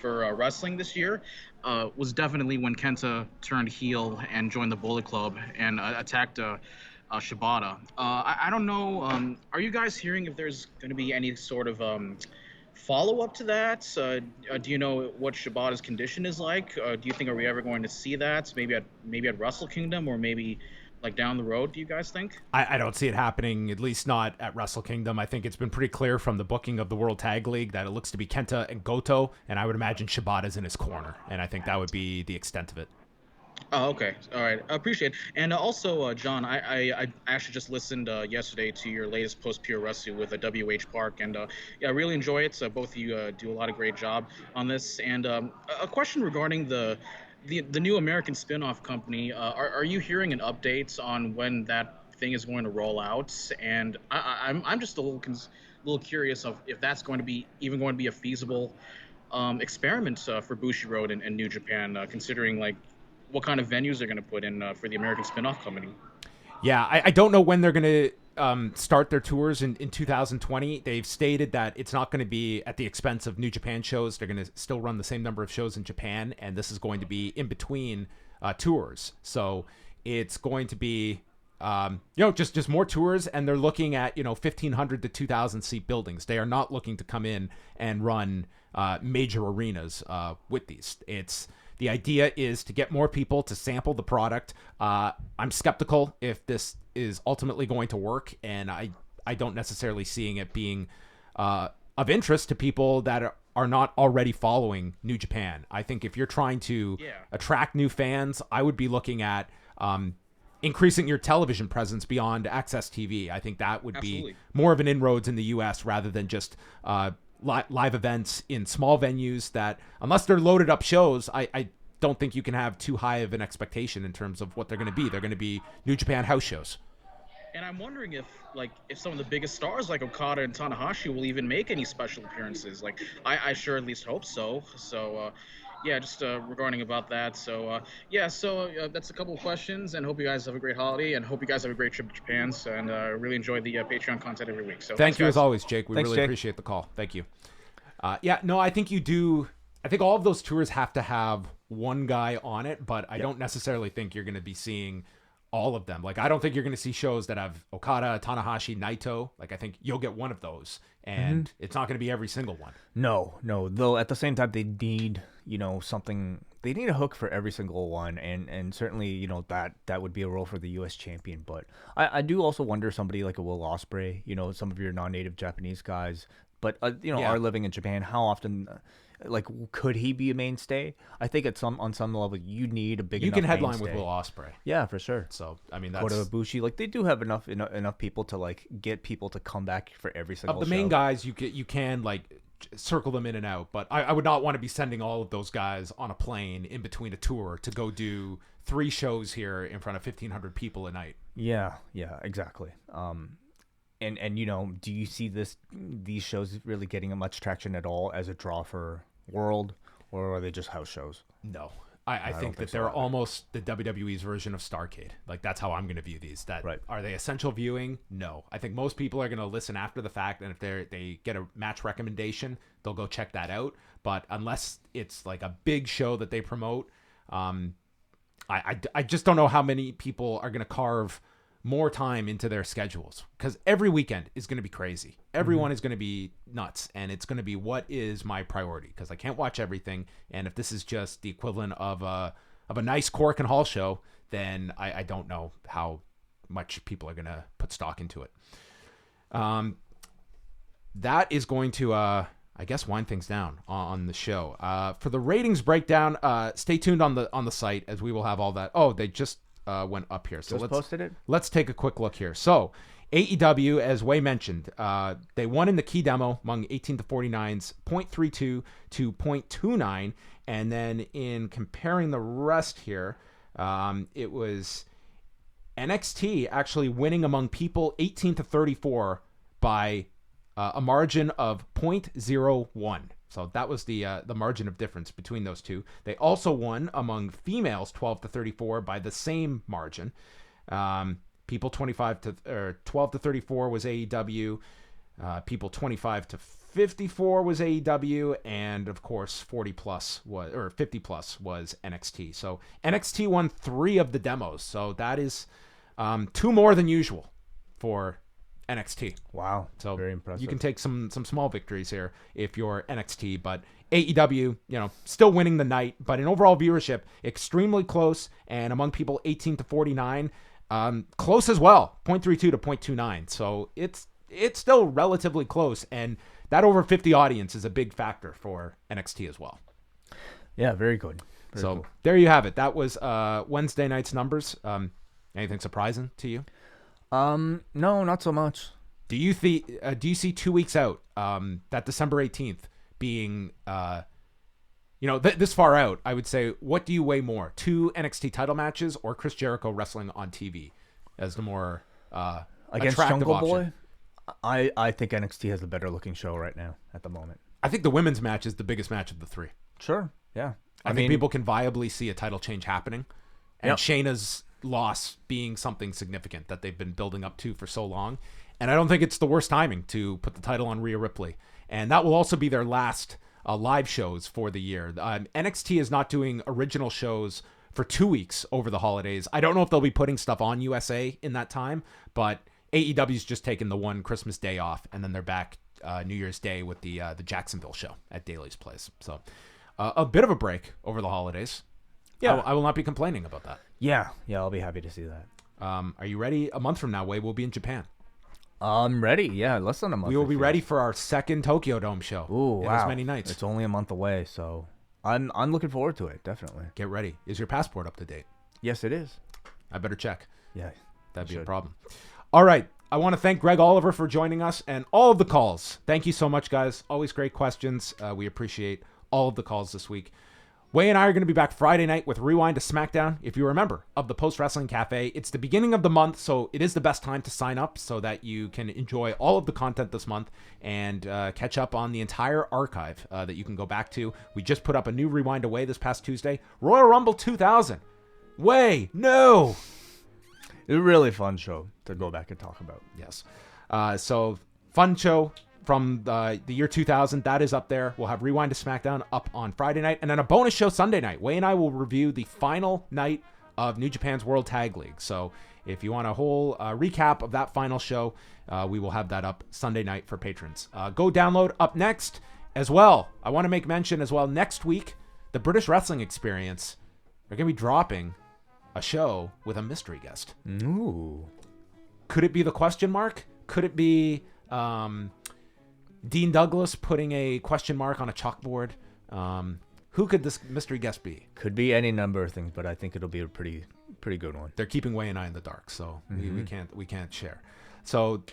for wrestling this year, was definitely when Kenta turned heel and joined the Bullet Club and attacked Shibata. I don't know. Are you guys hearing if there's going to be any sort of follow-up to that? Do you know what Shibata's condition is like? Do you think, are we ever going to see that? Maybe at Wrestle Kingdom, or maybe down the road, do you guys think? I don't see it happening, at least not at Wrestle Kingdom. I think it's been pretty clear from the booking of the World Tag League that it looks to be Kenta and Goto, and I would imagine Shibata's in his corner, and I think that would be the extent of it. Oh, okay. All right. I appreciate it. And also, John, I actually just listened yesterday to your latest Post Pure Wrestling with WH Park, and I really enjoy it. So both of you do a lot of great job on this. And a question regarding the new American spin-off company. Are you hearing an update on when that thing is going to roll out? And I'm just a little curious of if that's going to be a feasible experiment for Bushiroad and New Japan, considering what kind of venues they're going to put in for the American spin-off company. Yeah, I don't know when they're going to start their tours in 2020. They've stated that it's not going to be at the expense of New Japan shows. They're going to still run the same number of shows in Japan, and this is going to be in between tours. So it's going to be just more tours, and they're looking at 1,500 to 2,000 seat buildings. They are not looking to come in and run major arenas with these. The idea is to get more people to sample the product. I'm skeptical if this is ultimately going to work, and I don't necessarily seeing it being of interest to people that are not already following New Japan. I think if you're trying to attract new fans, I would be looking at increasing your television presence beyond Access TV. I think that would be more of an inroads in the U.S. rather than just live events in small venues that, unless they're loaded up shows, I don't think you can have too high of an expectation in terms of what they're going to be. They're going to be New Japan house shows. And I'm wondering if some of the biggest stars like Okada and Tanahashi will even make any special appearances. I sure at least hope so. So, just regarding about that. So, that's a couple of questions, and hope you guys have a great holiday, and hope you guys have a great trip to Japan, and really enjoy the Patreon content every week. So thank you, as always, Jake. We Thanks, really Jake. appreciate the call. Thank you. I think you do. I think all of those tours have to have one guy on it, but I don't necessarily think you're going to be seeing all of them. I don't think you're going to see shows that have Okada, Tanahashi, Naito. I think you'll get one of those, and it's not going to be every single one. No. Though at the same time, they need something. They need a hook for every single one, and certainly that would be a role for the U.S. champion. But I do also wonder somebody like a Will Ospreay, some of your non-native Japanese guys, but are living in Japan. How often Like, could he be a mainstay? I think on some level, you need a big. You enough can headline mainstay. with Will Ospreay. Yeah, for sure. So I mean, that's Kota Ibushi. Like, they do have enough people to like get people to come back for every single. Of the main guys, you can like circle them in and out, but I would not want to be sending all of those guys on a plane in between a tour to go do 3 shows here in front of 1,500 people a night. Yeah, exactly. And do you see these shows really getting much traction at all as a draw for World, or are they just house shows? No. I think that they're almost the WWE's version of Starrcade. Like, that's how I'm going to view these. Are they essential viewing? No. I think most people are going to listen after the fact, and if they get a match recommendation, they'll go check that out. But unless it's like a big show that they promote, I just don't know how many people are going to carve more time into their schedules, because every weekend is going to be crazy. Everyone is going to be nuts, and it's going to be what is my priority, because I can't watch everything. And if this is just the equivalent of a nice Cork and Hall show, then I don't know how much people are going to put stock into it. That is going to I guess wind things down on the show. For the ratings breakdown, stay tuned on the site, as we will have all that. Oh, they just went up here. So posted it? Let's take a quick look here. So AEW, as Wei mentioned, they won in the key demo among 18 to 49s, 0.32 to 0.29. And then in comparing the rest here, it was NXT actually winning among people 18 to 34 by a margin of 0.01. So that was the margin of difference between those two. They also won among females 12 to 34 by the same margin. People 12 to 34 was AEW. People 25 to 54 was AEW, and of course 50 plus was NXT. So NXT won 3 of the demos. So that is 2 more than usual for NXT. Wow. So very impressive. You can take some small victories here if you're NXT, but AEW, still winning the night, but in overall viewership, extremely close, and among people 18 to 49, close as well, 0.32 to 0.29. So it's still relatively close, and that over 50 audience is a big factor for NXT as well. Yeah, very good. Very cool. There you have it. That was Wednesday night's numbers. Anything surprising to you? No, not so much. Do you see 2 weeks out, that December 18th being, this far out? I would say, what do you weigh more, 2 NXT title matches or Chris Jericho wrestling on TV as the more against attractive Jungle option? Boy? I think NXT has the better looking show right now at the moment. I think the women's match is the biggest match of the 3. Sure, yeah. I think people can viably see a title change happening, and Yep. Shayna's loss being something significant that they've been building up to for so long. And I don't think it's the worst timing to put the title on Rhea Ripley. And that will also be their last live shows for the year. NXT is not doing original shows for 2 weeks over the holidays. I don't know if they'll be putting stuff on USA in that time, but AEW's just taken the one Christmas day off, and then they're back New Year's Day with the Jacksonville show at Daly's Place. So a bit of a break over the holidays. Yeah, I will not be complaining about that. Yeah, I'll be happy to see that. Are you ready? A month from now, Wade, we'll be in Japan. I'm ready. Yeah, less than a month. We will be ready for our second Tokyo Dome show. Ooh, in wow. as many nights. It's only a month away, so I'm looking forward to it, definitely. Get ready. Is your passport up to date? Yes, it is. I better check. Yeah, that'd be a problem. All right. I want to thank Greg Oliver for joining us and all of the calls. Thank you so much, guys. Always great questions. We appreciate all of the calls this week. Wei and I are going to be back Friday night with Rewind to SmackDown. If you're a member of the Post Wrestling Cafe, it's the beginning of the month, so it is the best time to sign up so that you can enjoy all of the content this month and catch up on the entire archive that you can go back to. We just put up a new Rewind Away this past Tuesday. Royal Rumble 2000. Wei, no! It was a really fun show to go back and talk about. Yes. So, fun show from the year 2000. That is up there. We'll have Rewind to SmackDown up on Friday night, and then a bonus show Sunday night. Wei and I will review the final night of New Japan's World Tag League. So if you want a whole recap of that final show, we will have that up Sunday night for patrons. Go download. Up next as well, I want to make mention as well, next week, the British Wrestling Experience, they're going to be dropping a show with a mystery guest. Ooh. Could it be the question mark? Could it be Dean Douglas putting a question mark on a chalkboard Who could this mystery guest be? Could be any number of things, but I think it'll be a pretty good one. They're keeping Wayne and I in the dark, so we can't share. So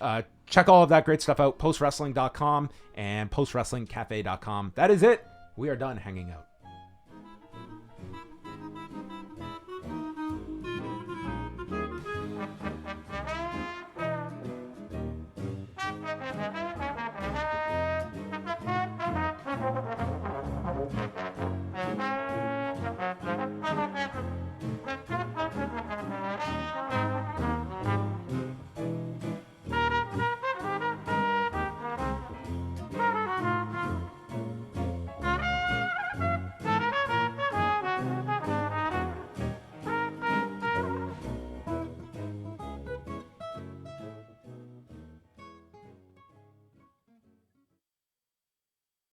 check all of that great stuff out, postwrestling.com and postwrestlingcafe.com. That is it. We are done hanging out.